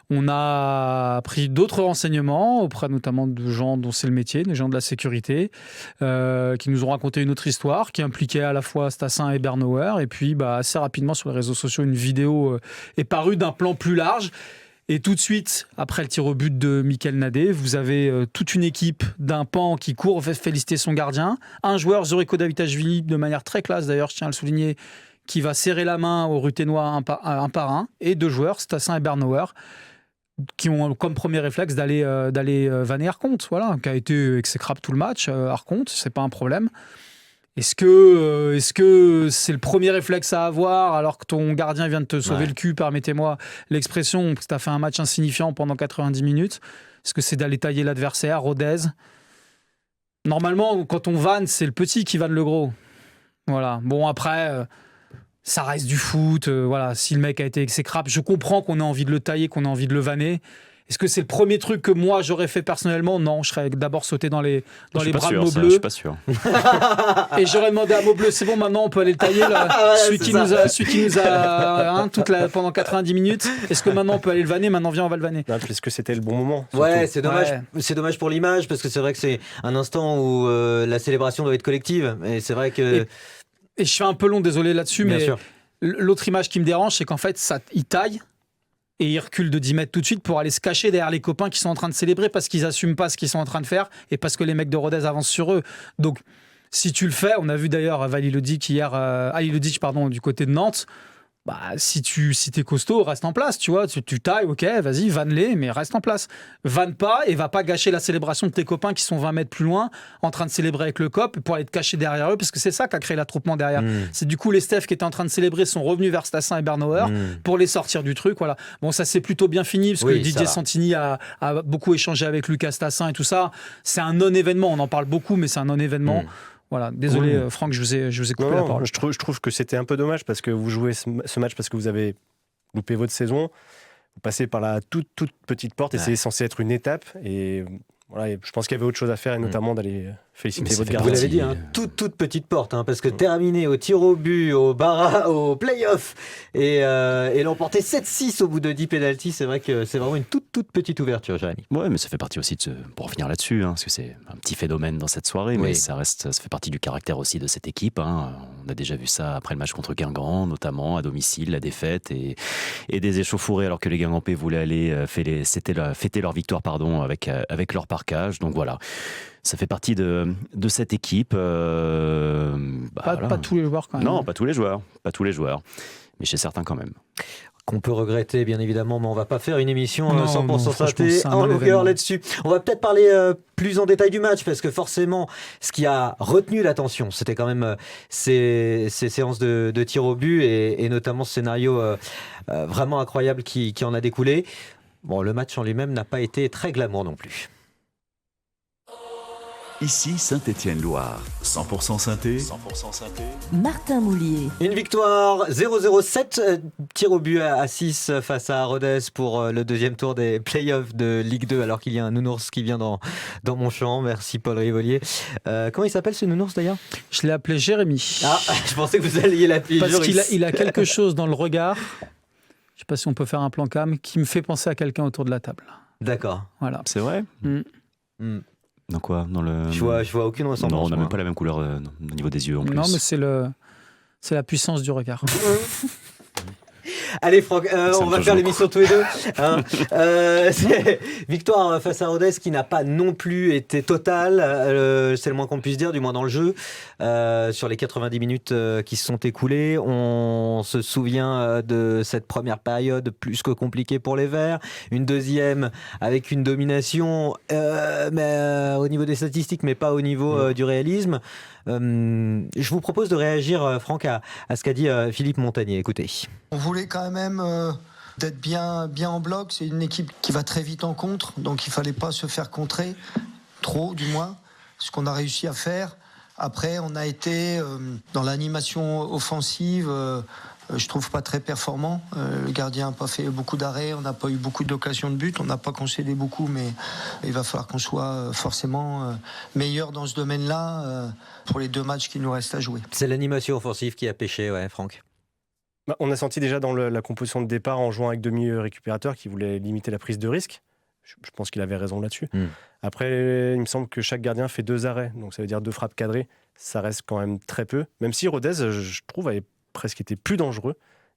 On a pris d'autres renseignements auprès notamment de gens dont c'est le métier, des gens de la sécurité, qui nous ont raconté une autre histoire qui impliquait à la fois Stassin et Bernauer. Et puis, assez rapidement sur les réseaux sociaux, une vidéo est parue d'un plan plus large. Et tout de suite, après le tir au but de Mickaël Nadé, vous avez toute une équipe d'un pan qui court féliciter son gardien. Un joueur, Zoriko Davitashvili, de manière très classe d'ailleurs, je tiens à le souligner, qui va serrer la main au Ruténois un par un. Et 2 joueurs, Stassin et Bernauer, qui ont comme premier réflexe d'aller vanner Arconte, qui a été exécrable tout le match. Arconte, c'est pas un problème. Est-ce que c'est le premier réflexe à avoir alors que ton gardien vient de te sauver le cul, permettez-moi l'expression, parce que tu as fait un match insignifiant pendant 90 minutes? Est-ce que c'est d'aller tailler l'adversaire, Rodez? Normalement, quand on vanne, c'est le petit qui vanne le gros. Voilà. Bon, après, ça reste du foot. Si le mec a été exécrable, je comprends qu'on ait envie de le tailler, qu'on ait envie de le vanner. Est-ce que c'est le premier truc que moi j'aurais fait personnellement? Non, je serais d'abord sauté dans les bras de Maubleu. Je suis pas sûr. Et j'aurais demandé à Maubleu, c'est bon, maintenant on peut aller le tailler là. Celui qui nous a pendant 90 minutes. Est-ce que maintenant on peut aller le vanner? Maintenant viens, on va le vanner. Est-ce que c'était le bon moment? Ouais, c'est dommage. Ouais. C'est dommage pour l'image parce que c'est vrai que c'est un instant où la célébration doit être collective. Et c'est vrai que. Et je suis un peu long, désolé là-dessus, bien mais sûr. L'autre image qui me dérange, c'est qu'en fait, il taille. Et il recule de 10 mètres tout de suite pour aller se cacher derrière les copains qui sont en train de célébrer parce qu'ils n'assument pas ce qu'ils sont en train de faire et parce que les mecs de Rodez avancent sur eux. Donc, si tu le fais, on a vu d'ailleurs Halilhodžić hier, du côté de Nantes, si t'es costaud, reste en place, tu vois. Tu tailles, ok, vas-y, vanne-les, mais reste en place. Vanne pas et va pas gâcher la célébration de tes copains qui sont 20 mètres plus loin, en train de célébrer avec le COP pour aller te cacher derrière eux, parce que c'est ça qui a créé l'attroupement derrière. C'est du coup les Steph qui étaient en train de célébrer sont revenus vers Stassin et Bernauer pour les sortir du truc, voilà. Bon, ça s'est plutôt bien fini, parce que Didier Santini a beaucoup échangé avec Lucas Stassin et tout ça. C'est un non-événement, on en parle beaucoup, mais c'est un non-événement. Voilà, désolé Franck, je vous ai coupé la parole. Je trouve que c'était un peu dommage parce que vous jouez ce match parce que vous avez loupé votre saison, vous passez par la toute petite porte et c'est censé être une étape et voilà, je pense qu'il y avait autre chose à faire et notamment d'aller féliciter votre gardien. Vous l'avez dit, toute petite porte, parce que terminer au tir au but, au play-off et l'emporter 7-6 au bout de 10 pénaltys, c'est vrai que c'est vraiment une toute petite ouverture, Jérémy. Ouais, mais ça fait partie aussi pour revenir là-dessus, parce que c'est un petit phénomène dans cette soirée, mais ça fait partie du caractère aussi de cette équipe. On a déjà vu ça après le match contre Guingamp, notamment à domicile, la défaite et des échauffourées alors que les Guingampais voulaient aller fêter leur victoire avec leur parquage. Donc voilà. Ça fait partie de cette équipe. Pas tous les joueurs quand même. Non, pas tous les joueurs. Mais chez certains quand même. Qu'on peut regretter, bien évidemment, mais on va pas faire une émission 100% synthé en longueur là-dessus. On va peut-être parler plus en détail du match, parce que forcément, ce qui a retenu l'attention, c'était quand même ces séances de tir au but et notamment ce scénario vraiment incroyable qui en a découlé. Bon, le match en lui-même n'a pas été très glamour non plus. Ici Saint-Étienne-Loire. 100% synthé. Martin Moulier. Une victoire 0-0-7, tir au but à 6 face à Rodez pour le deuxième tour des playoffs de Ligue 2, alors qu'il y a un nounours qui vient dans mon champ. Merci Paul Rivolier. Comment il s'appelle ce nounours d'ailleurs ? Je l'ai appelé Jérémy. Ah, je pensais que vous alliez l'appeler Parce Joris. qu'il a quelque chose dans le regard, je ne sais pas si on peut faire un plan cam, qui me fait penser à quelqu'un autour de la table. D'accord. Voilà. C'est vrai ? Dans quoi ? Je vois aucune ressemblance. Non, on n'a même pas la même couleur au niveau des yeux en plus. Non, mais c'est la puissance du regard. Allez Franck, on va faire l'émission tous les deux. C'est victoire face à Rodez qui n'a pas non plus été totale, c'est le moins qu'on puisse dire, du moins dans le jeu. Sur les 90 minutes qui se sont écoulées, on se souvient de cette première période plus que compliquée pour les Verts, une deuxième avec une domination mais, au niveau des statistiques, mais pas au niveau du réalisme. Je vous propose de réagir, Franck, à ce qu'a dit Philippe Montagnier. Écoutez. On voulait quand même d'être bien en bloc. C'est une équipe qui va très vite en contre, donc il ne fallait pas se faire contrer, trop du moins, ce qu'on a réussi à faire. Après, on a été dans l'animation offensive, je trouve pas très performant. Le gardien n'a pas fait beaucoup d'arrêts, on n'a pas eu beaucoup d'occasions de but, on n'a pas concédé beaucoup, mais il va falloir qu'on soit forcément meilleur dans ce domaine-là pour les 2 matchs qui nous restent à jouer. C'est l'animation offensive qui a pêché, ouais, Franck. On a senti déjà dans la composition de départ en jouant avec demi-récupérateur qui voulait limiter la prise de risque. Je pense qu'il avait raison là-dessus. Après, il me semble que chaque gardien fait 2 arrêts, donc ça veut dire 2 frappes cadrées. Ça reste quand même très peu. Même si Rodez, je trouve, avait presque été plus dangereux.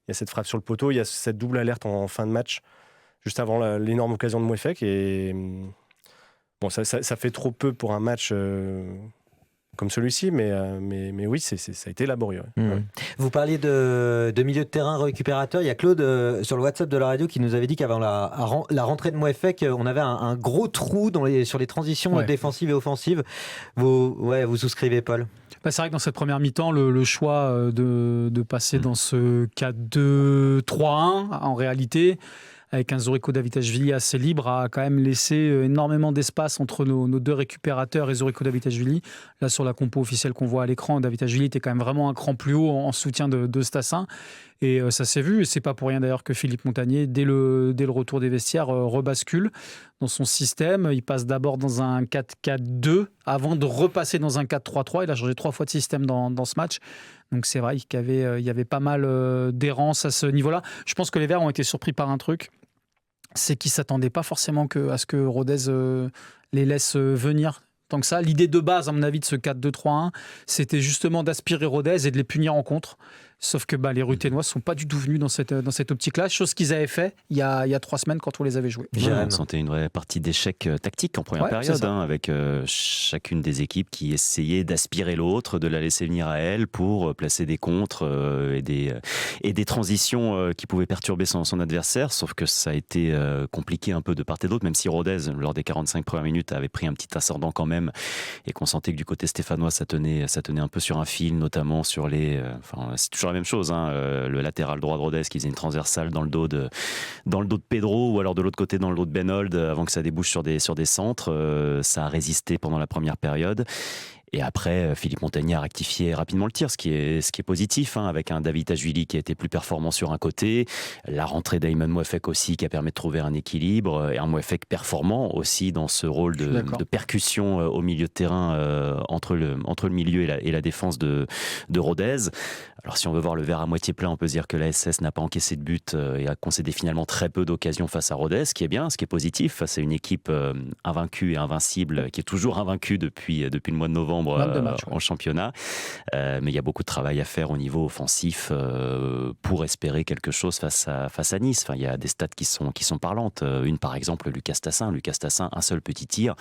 Il y a cette frappe sur le poteau, il y a cette double alerte en fin de match, juste avant l'énorme occasion de Mouefek. Et bon, ça fait trop peu pour un match comme celui-ci, mais oui, ça a été laborieux. Ouais. Vous parliez de milieu de terrain récupérateur. Il y a Claude sur le WhatsApp de la radio qui nous avait dit qu'avant la rentrée de Mouefek, on avait un gros trou sur les transitions défensives et offensives. Vous souscrivez, Paul ? C'est vrai que dans cette première mi-temps, le choix de passer dans ce 4-2-3-1, en réalité, avec un Zoriko Davitashvili assez libre, a quand même laissé énormément d'espace entre nos 2 récupérateurs et Zoriko Davitashvili. Là, sur la compo officielle qu'on voit à l'écran, Davitashvili était quand même vraiment un cran plus haut en soutien de Stassin. Et ça s'est vu, et c'est pas pour rien d'ailleurs que Philippe Montagnier, dès le retour des vestiaires, rebascule dans son système. Il passe d'abord dans un 4-4-2 avant de repasser dans un 4-3-3. Il a changé 3 fois de système dans ce match. Donc c'est vrai qu'il y avait pas mal d'errance à ce niveau-là. Je pense que les Verts ont été surpris par un truc, c'est qu'ils ne s'attendaient pas forcément à ce que Rodez les laisse venir tant que ça. L'idée de base, à mon avis, de ce 4-2-3-1, c'était justement d'aspirer Rodez et de les punir en contre. Sauf que les Ruténois ne sont pas du tout venus dans cette optique-là, chose qu'ils avaient fait il y a 3 semaines quand on les avait joués. On sentait une vraie partie d'échec tactique en première période, avec chacune des équipes qui essayait d'aspirer l'autre, de la laisser venir à elle pour placer des contres et des transitions qui pouvaient perturber son adversaire. Sauf que ça a été compliqué un peu de part et d'autre, même si Rodez, lors des 45 premières minutes, avait pris un petit ascendant quand même, et qu'on sentait que du côté stéphanois, ça tenait un peu sur un fil, notamment sur c'est toujours la même chose, le latéral droit de Rodez qui faisait une transversale dans le dos de Pedro, ou alors de l'autre côté dans le dos de Benold, avant que ça débouche sur des centres. Ça a résisté pendant la première période. Et après, Philippe Montagny a rectifié rapidement le tir, ce qui est positif, avec un David Tajvili qui a été plus performant sur un côté, la rentrée d'Ayman Mouefek aussi qui a permis de trouver un équilibre, et un Mouefek performant aussi dans ce rôle de percussion au milieu de terrain entre le milieu et la défense de Rodez. Alors si on veut voir le verre à moitié plein, on peut se dire que la SS n'a pas encaissé de but et a concédé finalement très peu d'occasions face à Rodez, ce qui est bien, ce qui est positif face à une équipe invaincue et invincible, qui est toujours invaincue depuis le mois de novembre en championnat. Mais il y a beaucoup de travail à faire au niveau offensif pour espérer quelque chose face à Nice. Enfin, il y a des stats qui sont parlantes. Une par exemple, Lucas Tassin, un seul petit tir.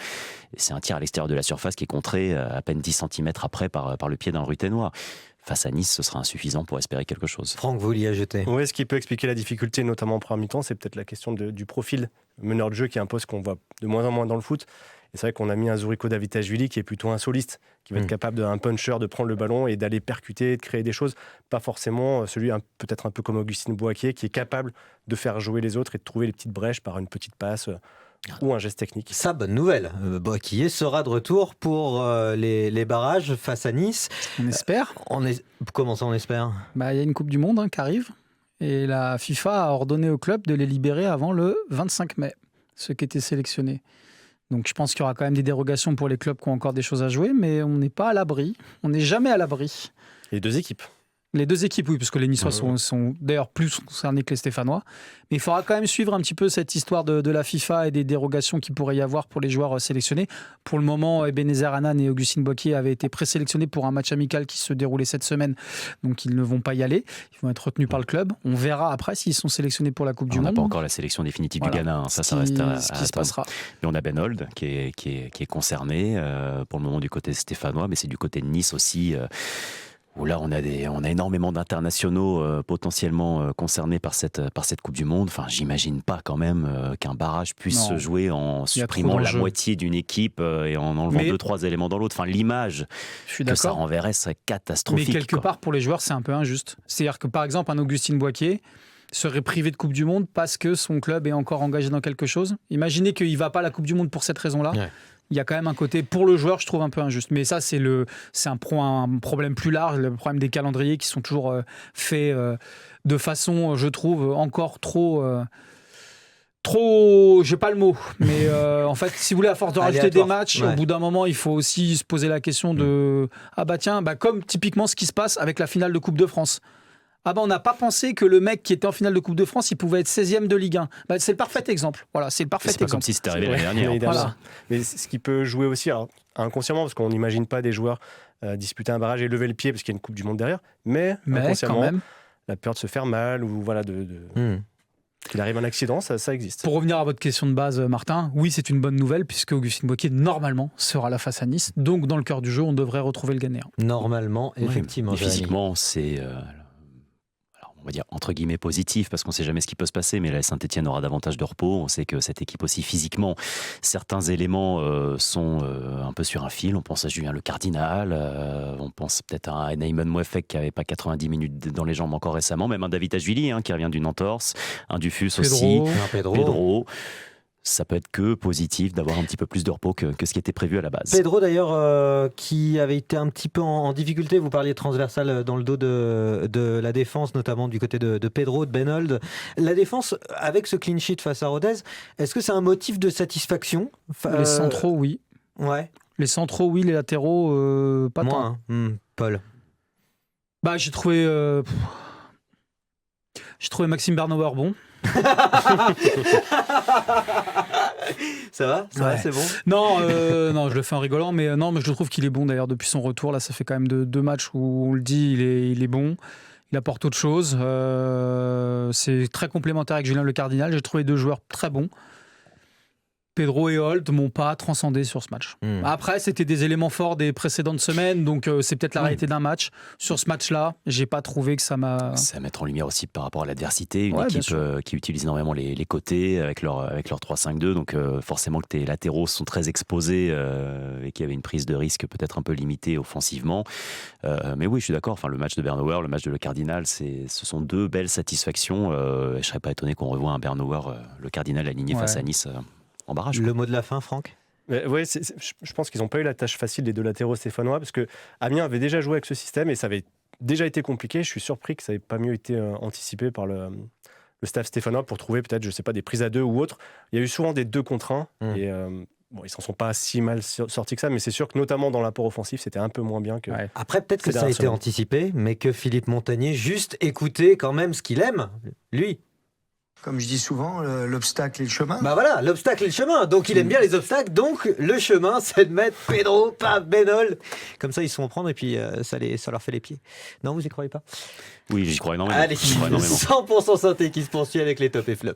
Et c'est un tir à l'extérieur de la surface qui est contré à peine 10 cm après par le pied d'un Ruténois. Face à Nice, ce sera insuffisant pour espérer quelque chose. Franck, vous vouliez ajouter ? Oui, ce qui peut expliquer la difficulté, notamment en première mi-temps, c'est peut-être la question du profil meneur de jeu, qui est un poste qu'on voit de moins en moins dans le foot. Et c'est vrai qu'on a mis un Zuriko Davitashvili qui est plutôt un soliste, qui va être capable d'un puncher, de prendre le ballon et d'aller percuter, de créer des choses. Pas forcément celui peut-être un peu comme Augustin Boaké, qui est capable de faire jouer les autres et de trouver les petites brèches par une petite passe ou un geste technique. Ça, bonne nouvelle. Boaké sera de retour pour les barrages face à Nice. On espère. Comment ça, on espère ? Il y a une Coupe du Monde qui arrive, et la FIFA a ordonné au club de les libérer avant le 25 mai, ceux qui étaient sélectionnés. Donc je pense qu'il y aura quand même des dérogations pour les clubs qui ont encore des choses à jouer, mais on n'est pas à l'abri. On n'est jamais à l'abri. Les deux équipes. Les deux équipes, oui, parce que les Niçois sont d'ailleurs plus concernés que les Stéphanois. Mais il faudra quand même suivre un petit peu cette histoire de la FIFA et des dérogations qu'il pourrait y avoir pour les joueurs sélectionnés. Pour le moment, Ebenezer Hanan et Augustin Boaké avaient été présélectionnés pour un match amical qui se déroulait cette semaine. Donc ils ne vont pas y aller. Ils vont être retenus par le club. On verra après s'ils sont sélectionnés pour la Coupe du Monde. On n'a pas encore la sélection définitive du Ghana. Ça reste à se passera. Mais on a Benold qui est concerné pour le moment du côté stéphanois, mais c'est du côté de Nice aussi. Où là, on a énormément d'internationaux potentiellement concernés par cette Coupe du Monde. Enfin, j'imagine pas quand même qu'un barrage puisse se jouer en supprimant la moitié d'une équipe et en enlevant 2-3 éléments dans l'autre. Enfin, l'image que ça renverrait serait catastrophique. Mais quelque part, pour les joueurs, c'est un peu injuste. C'est-à-dire que, par exemple, un Augustin Boaké serait privé de Coupe du Monde parce que son club est encore engagé dans quelque chose. Imaginez qu'il ne va pas à la Coupe du Monde pour cette raison-là. Ouais. Il y a quand même un côté, pour le joueur, je trouve un peu injuste. Mais ça, c'est un problème plus large, le problème des calendriers qui sont toujours faits de façon, je trouve, encore trop, j'ai pas le mot, mais en fait, si vous voulez, à force de rajouter des matchs, au bout d'un moment, il faut aussi se poser la question de comme typiquement ce qui se passe avec la finale de Coupe de France. On n'a pas pensé que le mec qui était en finale de Coupe de France, il pouvait être 16e de Ligue 1. C'est le parfait exemple. Voilà, c'est le parfait exemple. C'est pas comme si c'était arrivé l'année dernière. Voilà. Mais ce qui peut jouer aussi, inconsciemment, parce qu'on n'imagine pas des joueurs disputer un barrage et lever le pied parce qu'il y a une Coupe du Monde derrière, mais inconsciemment, quand même, la peur de se faire mal ou qu'il arrive un accident, ça existe. Pour revenir à votre question de base, Martin, oui, c'est une bonne nouvelle puisque Augustin Boaké, normalement, sera là face à Nice. Donc, dans le cœur du jeu, on devrait retrouver le gagnant. Normalement, effectivement. Et physiquement, c'est... on va dire entre guillemets positif, parce qu'on ne sait jamais ce qui peut se passer, mais la Saint-Etienne aura davantage de repos. On sait que cette équipe aussi, physiquement, certains éléments sont un peu sur un fil. On pense à Julien Le Cardinal, on pense peut-être à un Ayman Mouefek qui n'avait pas 90 minutes dans les jambes encore récemment, même un Davitashvili qui revient d'une entorse, un Dufus aussi, Pedro. Ça peut être que positif d'avoir un petit peu plus de repos que ce qui était prévu à la base. Pedro d'ailleurs, qui avait été un petit peu en difficulté, vous parliez de transversal dans le dos de la défense, notamment du côté de Pedro, de Benold. La défense, avec ce clean sheet face à Rodez, est-ce que c'est un motif de satisfaction ? Les centraux, oui. Ouais. Les centraux, oui. Les latéraux, pas tant. Paul. J'ai trouvé Maxime Bernauer bon. Ça va, c'est bon. Non, je le fais en rigolant, mais je trouve qu'il est bon d'ailleurs depuis son retour. Là, ça fait quand même deux matchs où on le dit, il est bon. Il apporte autre chose. C'est très complémentaire avec Julien Le Cardinal. J'ai trouvé 2 joueurs très bons. Pedro et Holt m'ont pas transcendé sur ce match. Après, c'était des éléments forts des précédentes semaines, donc c'est peut-être la réalité d'un match. Sur ce match-là, j'ai pas trouvé que ça m'a... C'est à mettre en lumière aussi par rapport à l'adversité, une équipe qui utilise énormément les côtés avec leur 3-5-2, donc forcément que tes latéraux sont très exposés et qu'il y avait une prise de risque peut-être un peu limitée offensivement. Mais oui, je suis d'accord, enfin, le match de Bernauer, le match de Le Cardinal, ce sont 2 belles satisfactions. Je serais pas étonné qu'on revoie un Bernauer, Le Cardinal aligné face à Nice. En barrage. Le mot de la fin, Franck ? Oui, je pense qu'ils n'ont pas eu la tâche facile des 2 latéraux stéphanois, parce que Amiens avait déjà joué avec ce système et ça avait déjà été compliqué. Je suis surpris que ça n'ait pas mieux été anticipé par le staff stéphanois pour trouver peut-être, je sais pas, des prises à 2 ou autres. Il y a eu souvent des 2 contre 1 et ils s'en sont pas si mal sortis que ça, mais c'est sûr que notamment dans l'apport offensif, c'était un peu moins bien que... Ouais. Après, peut-être que ça a été anticipé, mais que Philippe Montagnier juste écoutait quand même ce qu'il aime, lui. Comme je dis souvent, l'obstacle et le chemin. Bah voilà, l'obstacle et le chemin. Donc il aime bien les obstacles. Donc le chemin, c'est de mettre Pedro, pas Benol. Comme ça, ils se font prendre et puis ça leur fait les pieds. Non, vous y croyez pas ? Oui, j'y crois énormément. Allez, 100% synthé qui se poursuit avec les top et flop.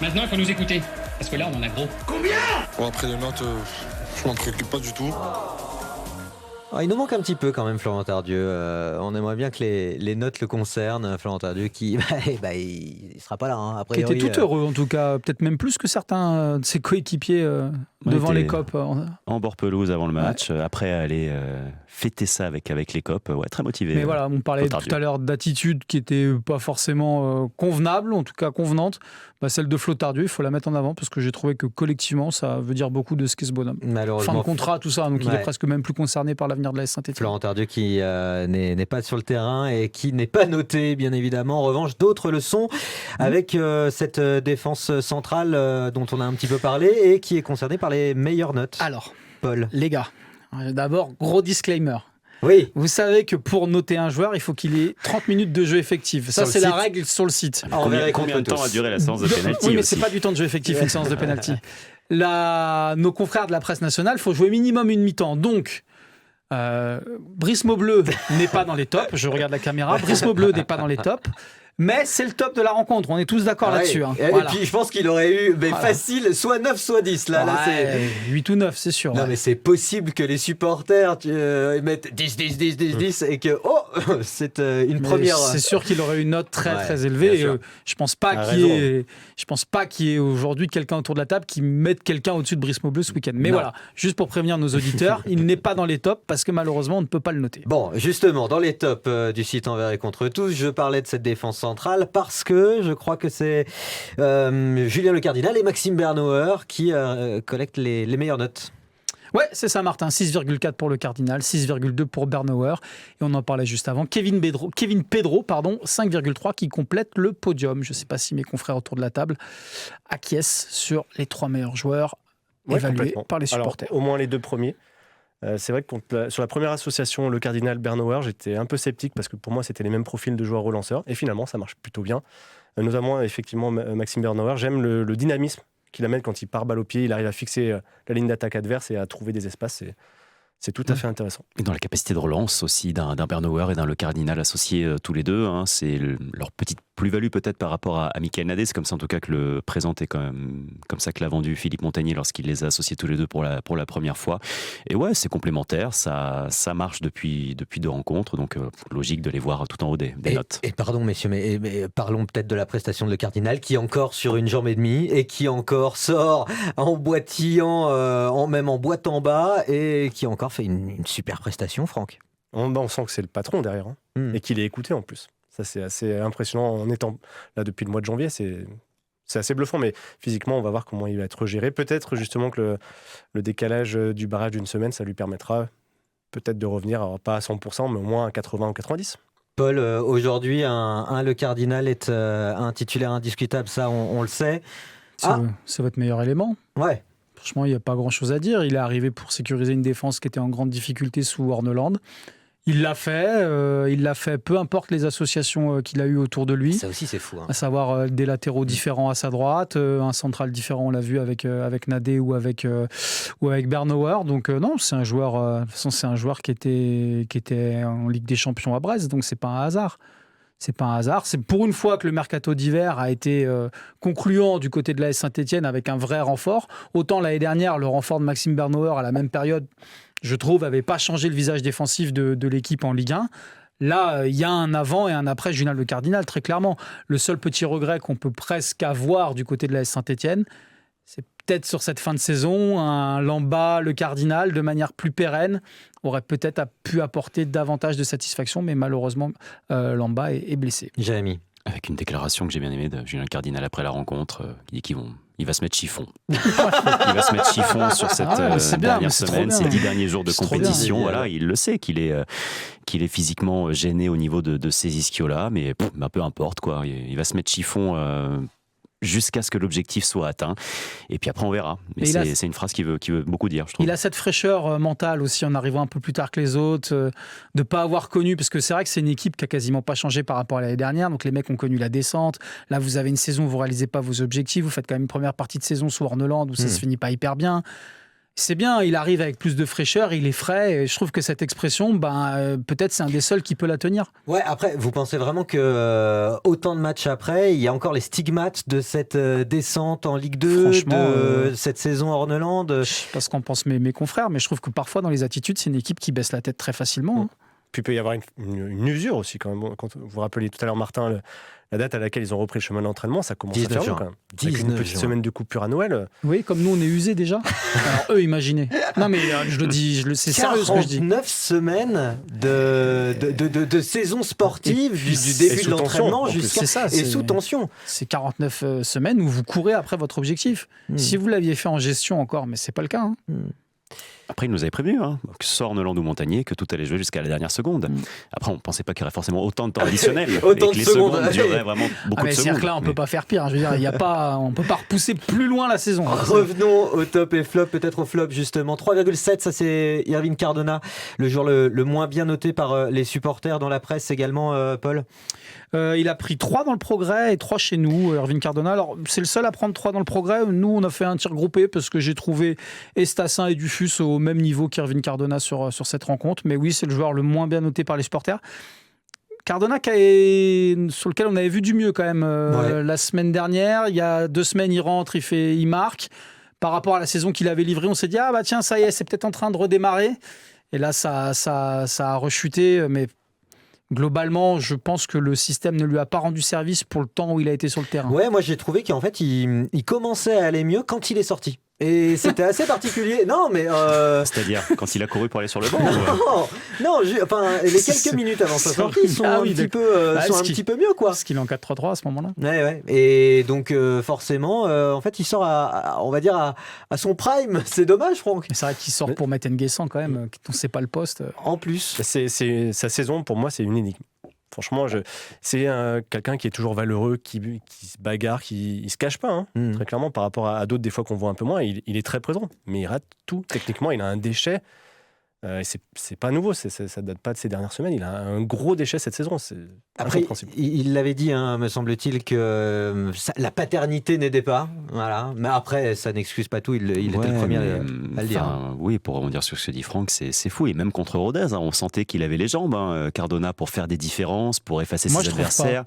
Maintenant, il faut nous écouter. Parce que là, on en a gros. Combien ? Bon, après les notes, je m'en préoccupe pas du tout. Il nous manque un petit peu quand même Florent Tardieu. On aimerait bien que les notes le concernent. Florent Tardieu qui, il sera pas là. Hein. Après, qui était tout heureux en tout cas, peut-être même plus que certains de ses coéquipiers devant les copes. En bord pelouse avant le match, après aller fêter ça avec les copes, très motivé. Mais voilà, on parlait tout à l'heure d'attitude qui était pas forcément convenable, en tout cas convenante. Celle de Flo Tardieu, il faut la mettre en avant parce que j'ai trouvé que collectivement, ça veut dire beaucoup de ce qu'est ce bonhomme. Fin de contrat, tout ça, donc il est presque même plus concerné par l'avenir de la Saint-Étienne. Florent Tardieu qui n'est pas sur le terrain et qui n'est pas noté, bien évidemment. En revanche, d'autres le sont avec cette défense centrale dont on a un petit peu parlé et qui est concernée par les meilleures notes. Alors, Paul. Les gars, d'abord, gros disclaimer. Oui. Vous savez que pour noter un joueur, il faut qu'il ait 30 minutes de jeu effectif. Ça, c'est la règle sur le site. Combien de temps a duré la séance de pénalty ? Oui, mais c'est pas du temps de jeu effectif, une séance de pénalty. Nos confrères de la presse nationale, il faut jouer minimum une mi-temps. Donc, Brice Maubleu n'est pas dans les tops. Je regarde la caméra. Brice Maubleu n'est pas dans les tops. Mais c'est le top de la rencontre, on est tous d'accord là-dessus. Hein. Et puis je pense qu'il aurait eu facile, soit 9, soit 10. Là, c'est 8 ou 9, c'est sûr. Non, mais c'est possible que les supporters mettent 10 et que c'est une première. C'est sûr qu'il aurait une note très très élevée. Je pense pas qu'il y ait aujourd'hui quelqu'un autour de la table qui mette quelqu'un au-dessus de Brice Maubleu ce week-end. Mais voilà, juste pour prévenir nos auditeurs, il n'est pas dans les tops parce que malheureusement on ne peut pas le noter. Bon, justement, dans les tops du site Envers et contre tous, je parlais de cette défense centrale parce que je crois que c'est Julien Le Cardinal et Maxime Bernauer qui collectent les meilleures notes. Ouais, c'est ça, Martin. 6,4 pour Le Cardinal, 6,2 pour Bernauer. Et on en parlait juste avant. Kevin Pedro, 5,3 qui complète le podium. Je ne sais pas si mes confrères autour de la table acquiescent sur les 3 meilleurs joueurs évalués par les supporters. Alors, au moins les 2 premiers. C'est vrai que sur la première association, Le Cardinal Bernauer, j'étais un peu sceptique parce que pour moi, c'était les mêmes profils de joueurs relanceurs. Et finalement, ça marche plutôt bien. Notamment, effectivement, Maxime Bernauer. J'aime le dynamisme qu'il amène quand il part balle au pied. Il arrive à fixer la ligne d'attaque adverse et à trouver des espaces. C'est tout à fait intéressant. Et dans la capacité de relance aussi d'un Bernauer et d'un Le Cardinal associés tous les deux, c'est leur petite plus-value peut-être par rapport à Mickaël Nadé. C'est comme ça en tout cas que le présente est quand même comme ça que l'a vendu Philippe Montagnier lorsqu'il les a associés tous les deux pour la première fois. Et ouais, c'est complémentaire, ça marche depuis 2 rencontres, donc logique de les voir tout en haut des notes. Et pardon messieurs, mais parlons peut-être de la prestation de Le Cardinal qui est encore sur une jambe et demie et qui encore sort en boitillant, même en boitant bas et qui encore fait une super prestation, Franck. On sent que c'est le patron derrière et qu'il est écouté en plus. Ça, c'est assez impressionnant en étant là depuis le mois de janvier. C'est assez bluffant, mais physiquement, on va voir comment il va être géré. Peut-être justement que le décalage du barrage d'une semaine, ça lui permettra peut-être de revenir, alors pas à 100%, mais au moins à 80 ou 90. Paul, aujourd'hui, Le Cardinal est un titulaire indiscutable, ça on le sait. C'est votre meilleur élément. Ouais. Franchement, il n'y a pas grand-chose à dire. Il est arrivé pour sécuriser une défense qui était en grande difficulté sous Horneland. Il l'a fait, peu importe les associations qu'il a eues autour de lui. Ça aussi, c'est fou. À savoir des latéraux différents à sa droite, un central différent, on l'a vu avec Nadé ou avec Bernauer. Donc non, c'est un joueur, de toute façon, c'est un joueur qui était en Ligue des Champions à Brest, donc c'est pas un hasard. C'est pas un hasard. C'est pour une fois que le mercato d'hiver a été concluant du côté de l'AS Saint-Etienne avec un vrai renfort. Autant l'année dernière, le renfort de Maxime Bernauer à la même période, je trouve, n'avait pas changé le visage défensif de l'équipe en Ligue 1. Là, il y a un avant et un après Junal Le Cardinal, très clairement. Le seul petit regret qu'on peut presque avoir du côté de l'AS Saint-Etienne, c'est peut-être sur cette fin de saison, un Lamba, Le Cardinal, de manière plus pérenne, aurait peut-être pu apporter davantage de satisfaction, mais malheureusement, Lamba est blessé. Jérémy. Avec une déclaration que j'ai bien aimée de Julien Cardinal après la rencontre, qui dit il va se mettre chiffon. Il va se mettre chiffon sur cette dernière semaine, ces 10 derniers jours de compétition. Voilà, il le sait qu'il est physiquement gêné au niveau de ces ischios-là, mais peu importe, quoi. Il va se mettre chiffon jusqu'à ce que l'objectif soit atteint. Et puis après, on verra. Mais c'est une phrase qui veut beaucoup dire, je trouve. Il a cette fraîcheur mentale aussi, en arrivant un peu plus tard que les autres, de ne pas avoir connu, parce que c'est vrai que c'est une équipe qui a quasiment pas changé par rapport à l'année dernière. Donc les mecs ont connu la descente. Là, vous avez une saison où vous réalisez pas vos objectifs. Vous faites quand même une première partie de saison sous Orneland où ça se finit pas hyper bien. C'est bien, il arrive avec plus de fraîcheur, il est frais, et je trouve que cette expression, peut-être c'est un des seuls qui peut la tenir. Ouais, après, vous pensez vraiment que autant de matchs après, il y a encore les stigmates de cette descente en Ligue 2, de cette saison Orneland? Je sais pas ce qu'en pensent mes confrères, mais je trouve que parfois dans les attitudes, c'est une équipe qui baisse la tête très facilement. Hein. Puis il peut y avoir une usure aussi quand même. Quand vous vous rappelez tout à l'heure, Martin, la date à laquelle ils ont repris le chemin de l'entraînement, ça commence à faire long quand même. Avec une petite semaine de coupure à Noël. Oui, comme nous on est usés déjà. Alors eux, imaginez. Non mais c'est sérieux ce que je dis. 49 semaines de saison sportive, du début de l'entraînement jusqu'à... Et sous tension. C'est 49 semaines où vous courez après votre objectif. Si vous l'aviez fait en gestion encore, mais c'est pas le cas. Hein. Après, il nous avait prévenu, que ce soit Orneland ou Montagnier, que tout allait jouer jusqu'à la dernière seconde. Après, on ne pensait pas qu'il y aurait forcément autant de temps additionnel. Autant et que de les secondes dureraient vraiment beaucoup de secondes. C'est-à-dire que là, on ne peut pas faire pire. Je veux dire, on ne peut pas repousser plus loin la saison. Revenons au top et flop, peut-être au flop justement. 3,7, ça c'est Irving Cardona, le joueur le moins bien noté par les supporters dans la presse également, Paul. Il a pris 3 dans le Progrès et 3 chez nous, Irving Cardona. Alors, c'est le seul à prendre 3 dans le Progrès. Nous, on a fait un tir groupé parce que j'ai trouvé Estassin et Dufus au même niveau qu'Irving Cardona sur cette rencontre. Mais oui, c'est le joueur le moins bien noté par les supporters. Cardona, sur lequel on avait vu du mieux quand même la semaine dernière. Il y a 2 semaines, il rentre, il marque. Par rapport à la saison qu'il avait livrée, on s'est dit, tiens, ça y est, c'est peut-être en train de redémarrer. Et là, ça a rechuté, mais... Globalement, je pense que le système ne lui a pas rendu service pour le temps où il a été sur le terrain. Ouais, moi j'ai trouvé qu'en fait, il commençait à aller mieux quand il est sorti. Et c'était assez particulier. Non, mais... C'est-à-dire, quand il a couru pour aller sur le banc les quelques minutes avant sa sortie sont un petit peu mieux, quoi. Parce qu'il est en 4-3-3 à ce moment-là. Ouais. Et donc, forcément, en fait, il sort on va dire, à son prime. C'est dommage, Franck. C'est vrai qu'il sort pour mettre N'Guessan quand même, on ne sait pas le poste. En plus. Sa saison, pour moi, c'est une énigme. Franchement, c'est quelqu'un qui est toujours valeureux, qui se bagarre, qui ne se cache pas, très clairement, par rapport à d'autres, des fois qu'on voit un peu moins. Il est très présent, mais il rate tout. Techniquement, il a un déchet. C'est pas nouveau, ça date pas de ces dernières semaines. Il a un gros déchet cette saison. Après, il l'avait dit, me semble-t-il, que la paternité n'aidait pas. Voilà. Mais après, ça n'excuse pas tout. Il était le premier à le dire. Oui, pour rebondir sur ce que dit Franck, c'est fou. Et même contre Rodez, on sentait qu'il avait les jambes, Cardona, pour faire des différences, pour effacer ses adversaires.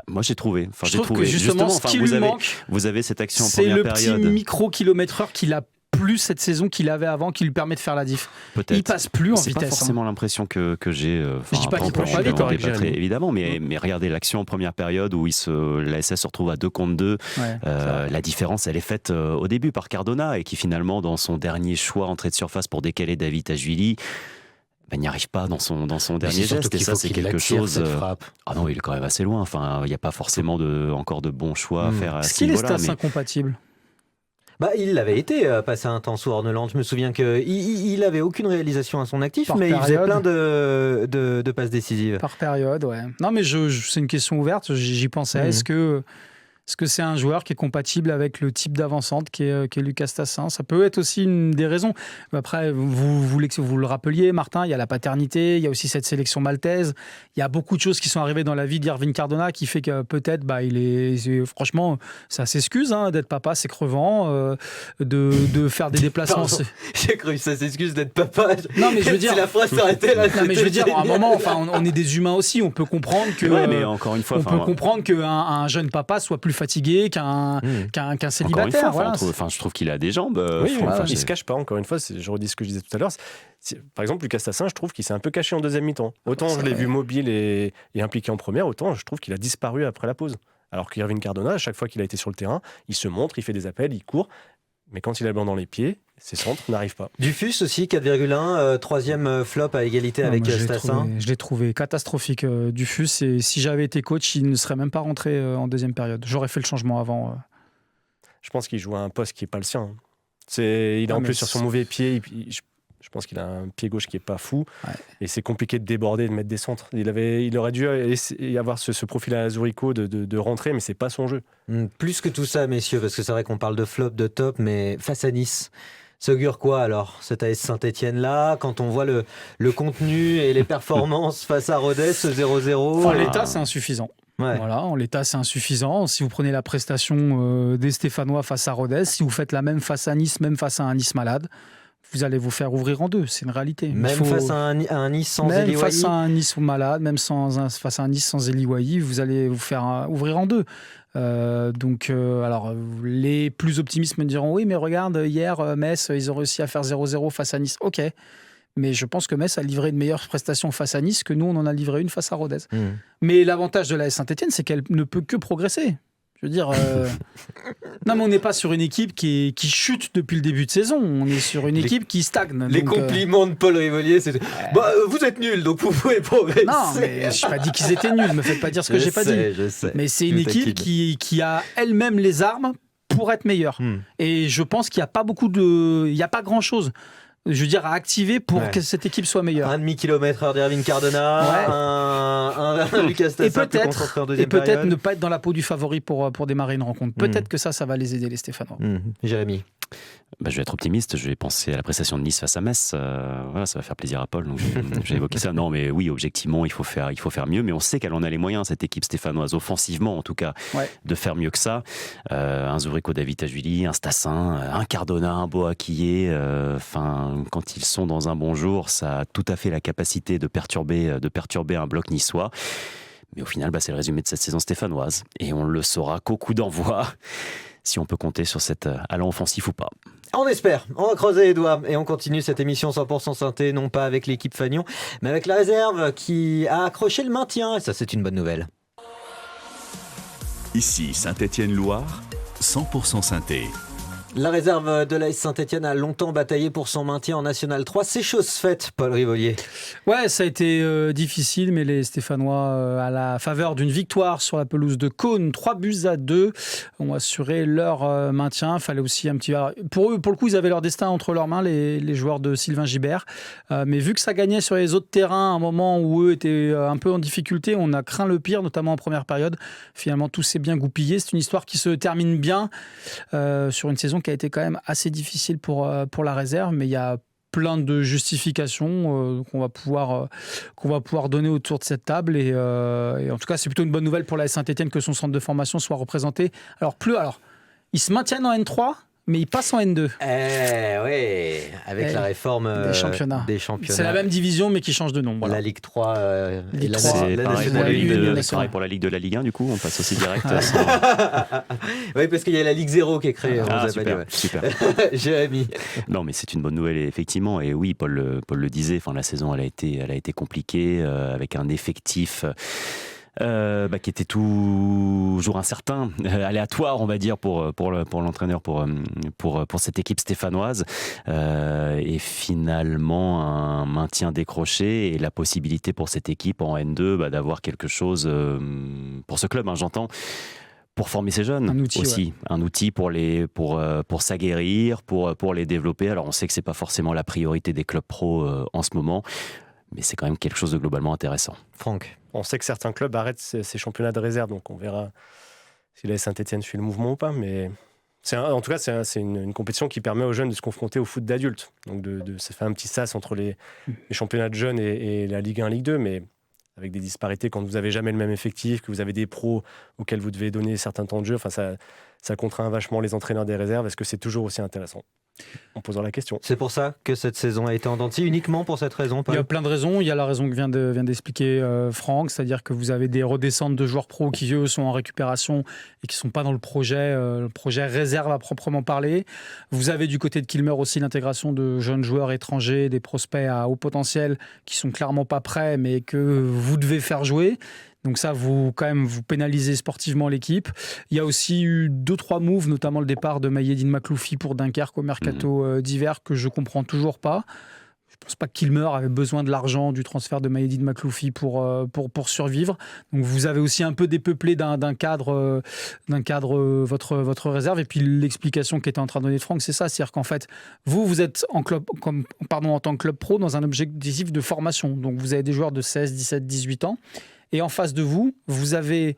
Moi, j'ai trouvé. Je trouve que justement, ce qui lui manque, vous avez cette action en première période. C'est le petit micro-kilomètre-heure qu'il a plus cette saison qu'il avait avant, qui lui permet de faire la diff. Peut-être. Il passe plus en vitesse. C'est pas forcément l'impression que j'ai. Je dis pas qu'il passe pas vite, évidemment, mais regardez l'action en première période où la SS se retrouve à 2 contre 2. La différence, elle est faite au début par Cardona et qui finalement, dans son dernier choix, entrée de surface pour décaler David Tajvili, n'y arrive pas dans son dernier geste, et ça c'est quelque chose. Non, il est quand même assez loin. Enfin, il n'y a pas forcément encore de bons choix à faire à ce niveau-là. Est-ce qu'il est incompatible? Il l'avait été passé un temps sous Orneland. Je me souviens qu'il n'avait aucune réalisation à son actif, mais il faisait plein de passes décisives. Par période, ouais. Non, mais c'est une question ouverte. J'y pensais. Est-ce que Est-ce que c'est un joueur qui est compatible avec le type d'avancante qui est Lucas Tassin? Ça peut être aussi une des raisons. Après, vous voulez que vous le rappeliez, Martin, il y a la paternité, il y a aussi cette sélection maltaise. Il y a beaucoup de choses qui sont arrivées dans la vie d'Irving Cardona qui fait que peut-être, franchement, ça s'excuse d'être papa, c'est crevant, de faire des déplacements. J'ai cru que ça s'excuse d'être papa. Non, mais je veux dire, si la phrase s'arrêtait là. Non, mais je veux dire, à un moment, on est des humains aussi. On peut comprendre que, mais encore une fois, comprendre qu'un jeune papa soit plus fatigué qu'un célibataire. Je trouve qu'il a des jambes. Il se cache pas, encore une fois, je redis ce que je disais tout à l'heure. Par exemple, Lucas Tassin, je trouve qu'il s'est un peu caché en deuxième mi-temps. Autant je l'ai vu mobile et impliqué en première, autant je trouve qu'il a disparu après la pause. Alors qu'Irving Cardona, à chaque fois qu'il a été sur le terrain, il se montre, il fait des appels, il court. Mais quand il a le ballon dans les pieds, ses centres n'arrivent pas. Dufus aussi, 4,1, troisième flop à égalité avec Tassin. Je l'ai trouvé catastrophique, Dufus. Et si j'avais été coach, il ne serait même pas rentré en deuxième période. J'aurais fait le changement avant. Je pense qu'il joue à un poste qui n'est pas le sien. Il est en plus sur son mauvais pied. Je pense qu'il a un pied gauche qui n'est pas fou. Ouais. Et c'est compliqué de déborder et de mettre des centres. Il aurait dû avoir ce profil à Zurico de rentrer, mais ce n'est pas son jeu. Plus que tout ça, messieurs, parce que c'est vrai qu'on parle de flop, de top, mais face à Nice, ça augure quoi alors, cet AS Saint-Etienne-là, quand on voit le contenu et les performances face à Rodez, ce 0-0 l'état, c'est insuffisant. Ouais. Voilà, en l'état, c'est insuffisant. Si vous prenez la prestation des Stéphanois face à Rodez, si vous faites la même face à Nice, même face à un Nice malade, vous allez vous faire ouvrir en deux, c'est une réalité. Même face à un Nice sans Eli Wahi. Même face à un Nice malade, même face à un Nice sans Eli Wahi, vous allez vous faire ouvrir en deux. Alors, les plus optimistes me diront, oui, mais regarde, hier, Metz, ils ont réussi à faire 0-0 face à Nice. Ok, mais je pense que Metz a livré une meilleure prestation face à Nice que nous, on en a livré une face à Rodez. Mais l'avantage de l'AS Saint-Etienne, c'est qu'elle ne peut que progresser. Je veux dire, non, mais on n'est pas sur une équipe qui chute depuis le début de saison. On est sur une équipe qui stagne. Les compliments de Paul Rivolier, c'est vous êtes nuls, donc vous pouvez progresser. Non, mais je n'ai pas dit qu'ils étaient nuls. Ne me faites pas dire ce que j'ai pas dit. Je sais. Mais c'est une équipe qui a elle-même les armes pour être meilleure. Et je pense qu'il n'y a pas il n'y a pas grand-chose. Je veux dire, à activer pour que cette équipe soit meilleure. 1,5 km/h d'Irving Cardona, un Lucas Tassin plus concentré en deuxième période. Et peut-être ne pas être dans la peau du favori pour démarrer une rencontre. Peut-être que ça va les aider, les Stéphanois. Jérémy. Je vais être optimiste, je vais penser à la prestation de Nice face à Metz. Voilà, ça va faire plaisir à Paul, donc j'ai évoqué ça. Non, mais oui, objectivement, il faut faire mieux, mais on sait qu'elle en a les moyens, cette équipe stéphanoise, offensivement en tout cas, de faire mieux que ça. Un Zurico David Tajuli, un Stassin, un Cardona, un Boakye, quand ils sont dans un bon jour, ça a tout à fait la capacité de perturber un bloc niçois. Mais au final, c'est le résumé de cette saison stéphanoise, et on le saura qu'au coup d'envoi, si on peut compter sur cet allant offensif ou pas. On espère, on va creuser les doigts et on continue cette émission 100% synthé, non pas avec l'équipe Fagnon, mais avec la réserve qui a accroché le maintien, et ça c'est une bonne nouvelle. Ici Saint-Étienne-Loire, 100% synthé. La réserve de l'AS Saint-Etienne a longtemps bataillé pour son maintien en National 3. C'est chose faite, Paul Rivolier. Ouais, ça a été difficile, mais les Stéphanois, à la faveur d'une victoire sur la pelouse de Caunes, 3-2, ont assuré leur maintien. Il fallait aussi un petit... Pour eux, pour le coup, ils avaient leur destin entre leurs mains, les joueurs de Sylvain Gibert. Mais vu que ça gagnait sur les autres terrains, à un moment où eux étaient un peu en difficulté, on a craint le pire, notamment en première période. Finalement, tout s'est bien goupillé. C'est une histoire qui se termine bien sur une saison qui a été quand même assez difficile pour la réserve, mais il y a plein de justifications qu'on va pouvoir donner autour de cette table et en tout cas c'est plutôt une bonne nouvelle pour la Saint-Etienne que son centre de formation soit représenté. Alors ils se maintiennent en N3 mais ils passent en N2. Oui, avec la réforme des championnats. C'est la même division, mais qui change de nom. Voilà. La Ligue 3 et la c'est pareil pour la Ligue de la Ligue 1, du coup, on passe aussi direct. Oui, parce qu'il y a la Ligue 0 qui est créée. Super. Jérémy. Non, mais c'est une bonne nouvelle, effectivement. Et oui, Paul le disait, la saison, elle a été compliquée, avec un effectif... qui était toujours incertain, aléatoire on va dire pour l'entraîneur, pour cette équipe stéphanoise, et finalement un maintien décroché et la possibilité pour cette équipe en N2 d'avoir quelque chose pour ce club, j'entends, pour former ces jeunes, un outil pour s'aguerrir, pour les développer. Alors on sait que c'est pas forcément la priorité des clubs pro en ce moment, mais c'est quand même quelque chose de globalement intéressant. Franck. On sait que certains clubs arrêtent ces championnats de réserve, donc on verra la Saint-Etienne suit le mouvement ou pas, mais en tout cas, c'est une compétition qui permet aux jeunes de se confronter au foot d'adulte. Donc, ça fait un petit sas entre les championnats de jeunes et la Ligue 1, Ligue 2, mais avec des disparités quand vous n'avez jamais le même effectif, que vous avez des pros auxquels vous devez donner certains temps de jeu. Enfin, ça contraint vachement les entraîneurs des réserves. Est-ce que c'est toujours aussi intéressant ? En posant la question. C'est pour ça que cette saison a été en dents de scie, uniquement pour cette raison, Paul ? Il y a plein de raisons. Il y a la raison que vient d'expliquer Franck, c'est-à-dire que vous avez des redescentes de joueurs pros qui, eux, sont en récupération et qui ne sont pas dans le projet réserve à proprement parler. Vous avez du côté de Kilmer aussi l'intégration de jeunes joueurs étrangers, des prospects à haut potentiel qui sont clairement pas prêts, mais que vous devez faire jouer. Donc ça, vous pénalisez sportivement l'équipe. Il y a aussi eu 2-3 moves, notamment le départ de Mayedine Makloufi pour Dunkerque au mercato d'hiver, que je ne comprends toujours pas. Je ne pense pas que Kilmer avait besoin de l'argent du transfert de Mayedine Makloufi pour survivre. Donc vous avez aussi un peu dépeuplé d'un cadre votre réserve. Et puis l'explication qui était en train de donner Franck, c'est ça. C'est-à-dire qu'en fait, vous êtes en tant que club pro dans un objectif de formation. Donc vous avez des joueurs de 16, 17, 18 ans. Et en face de vous, vous avez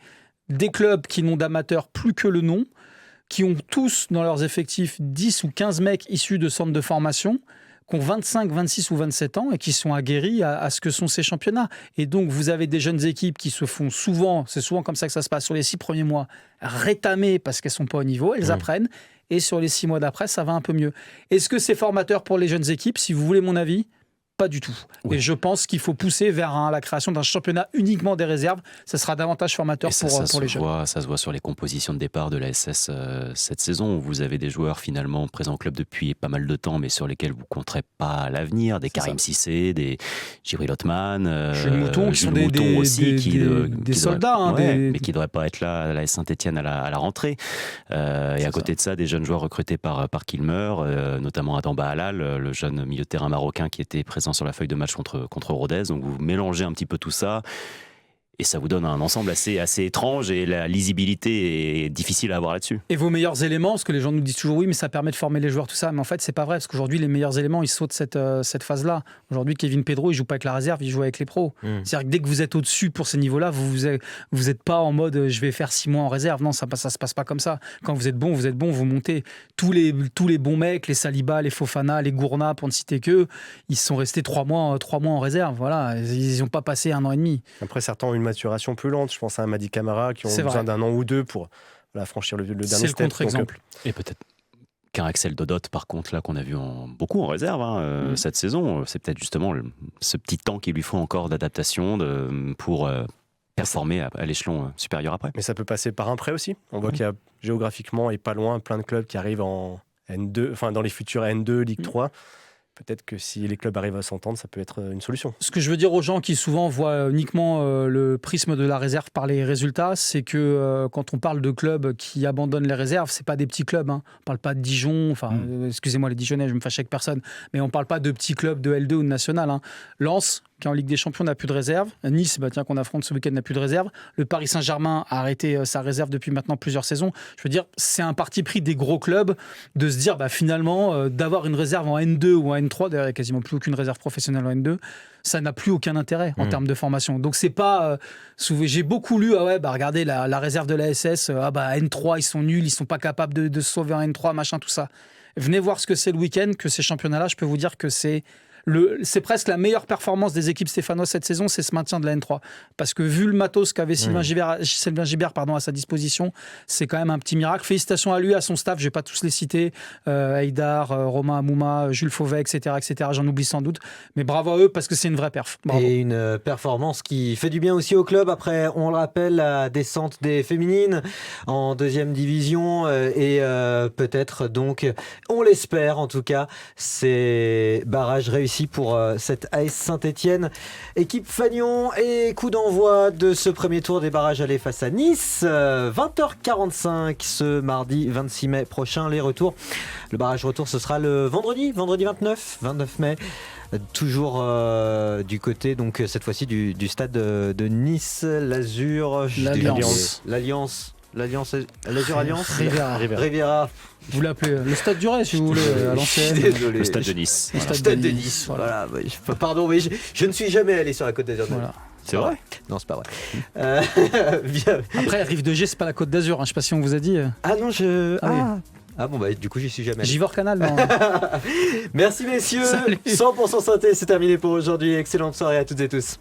des clubs qui n'ont d'amateurs plus que le nom, qui ont tous dans leurs effectifs 10 ou 15 mecs issus de centres de formation, qui ont 25, 26 ou 27 ans et qui sont aguerris à ce que sont ces championnats. Et donc, vous avez des jeunes équipes qui se font souvent, c'est souvent comme ça que ça se passe, sur les 6 premiers mois, rétamer parce qu'elles ne sont pas au niveau, elles apprennent. Et sur les 6 mois d'après, ça va un peu mieux. Est-ce que c'est formateur pour les jeunes équipes, si vous voulez mon avis ? Pas du tout. Oui. Et je pense qu'il faut pousser vers la création d'un championnat uniquement des réserves. Ça sera davantage formateur pour les jeunes. Ça se voit sur les compositions de départ de la SS cette saison, où vous avez des joueurs finalement présents au club depuis pas mal de temps, mais sur lesquels vous ne compterez pas à l'avenir. Des Karim Cissé, des Djibril Othman, Jules Mouton, qui sont des soldats. Mais qui ne devraient pas être là à la Saint-Etienne à la rentrée. Et à côté de ça, des jeunes joueurs recrutés par Kilmer, notamment Adam Bahalal, le jeune milieu de terrain marocain qui était présent sur la feuille de match contre Rodez. Donc vous mélangez un petit peu tout ça et ça vous donne un ensemble assez étrange et la lisibilité est difficile à avoir là-dessus. Et vos meilleurs éléments, parce que les gens nous disent toujours oui mais ça permet de former les joueurs, tout ça, mais en fait c'est pas vrai, parce qu'aujourd'hui les meilleurs éléments ils sautent cette phase-là. Aujourd'hui Kevin Pedro il joue pas avec la réserve, il joue avec les pros. C'est-à-dire que dès que vous êtes au-dessus pour ces niveaux-là, vous êtes pas en mode je vais faire 6 mois en réserve. Non, ça se passe pas comme ça. Quand vous êtes bon, vous montez. Tous les bons mecs, les Saliba, les Fofana, les Gourna, pour ne citer qu'eux, ils sont restés 3 mois en réserve. Voilà, ils n'ont pas passé 1 an et demi. Après certains ont une maturation plus lente. Je pense à Madi Camara qui ont besoin d'un an ou 2 pour franchir le dernier step. C'est le contre-exemple. Et peut-être qu'un Axel Dodot, par contre, là qu'on a vu beaucoup en réserve cette saison, c'est peut-être justement ce petit temps qu'il lui faut encore d'adaptation pour performer à l'échelon supérieur après. Mais ça peut passer par un prêt aussi. On voit qu'il y a géographiquement et pas loin plein de clubs qui arrivent en N2, enfin dans les futurs N2, Ligue 3. Peut-être que si les clubs arrivent à s'entendre, ça peut être une solution. Ce que je veux dire aux gens qui souvent voient uniquement le prisme de la réserve par les résultats, c'est que quand on parle de clubs qui abandonnent les réserves, c'est pas des petits clubs. On parle pas de Dijon, excusez-moi les Dijonnais, je me fâche avec personne, mais on parle pas de petits clubs de L2 ou de National. Lens, qui en Ligue des Champions n'a plus de réserve. Nice, qu'on affronte ce week-end, n'a plus de réserve. Le Paris Saint-Germain a arrêté sa réserve depuis maintenant plusieurs saisons. Je veux dire, c'est un parti pris des gros clubs de se dire finalement d'avoir une réserve en N2 ou en N3, d'ailleurs il n'y a quasiment plus aucune réserve professionnelle en N2, ça n'a plus aucun intérêt en termes de formation. Donc c'est pas... j'ai beaucoup lu, regardez la réserve de la SS, N3 ils sont nuls, ils sont pas capables de se sauver en N3, machin, tout ça. Venez voir ce que c'est le week-end, que ces championnats-là, je peux vous dire que c'est presque la meilleure performance des équipes stéphanoises cette saison, c'est ce maintien de la N3. Parce que vu le matos qu'avait Sylvain Gibert à sa disposition, c'est quand même un petit miracle. Félicitations à lui, à son staff, je ne vais pas tous les citer, Haïdar, Romain Amouma, Jules Fauvet, etc., j'en oublie sans doute. Mais bravo à eux parce que c'est une vraie perf. Bravo. Et une performance qui fait du bien aussi au club. Après, on le rappelle, la descente des féminines en 2e division et peut-être donc, on l'espère en tout cas, ces barrages réussis pour cette AS Saint-Etienne. Équipe Fagnon et coup d'envoi de ce premier tour des barrages allés face à Nice. 20h45 ce mardi 26 mai prochain. Les retours. Le barrage retour, ce sera le vendredi 29 mai. Toujours du côté, donc cette fois-ci du stade de Nice. L'Alliance. L'Azur Alliance Riviera. Vous l'appelez le stade du Ray si vous voulez, à l'ancienne. Désolé. Le stade de Nice. Le stade de Nice. Voilà. Pardon, mais je ne suis jamais allé sur la Côte d'Azur. Voilà. C'est vrai? Non, c'est pas vrai. Après, Rive de Gier, c'est pas la Côte d'Azur. Je sais pas si on vous a dit. Ah non, Ah bon, bah du coup, j'y suis jamais allé. Givor Canal, non. Merci messieurs. Salut. 100% synthé, c'est terminé pour aujourd'hui. Excellente soirée à toutes et tous.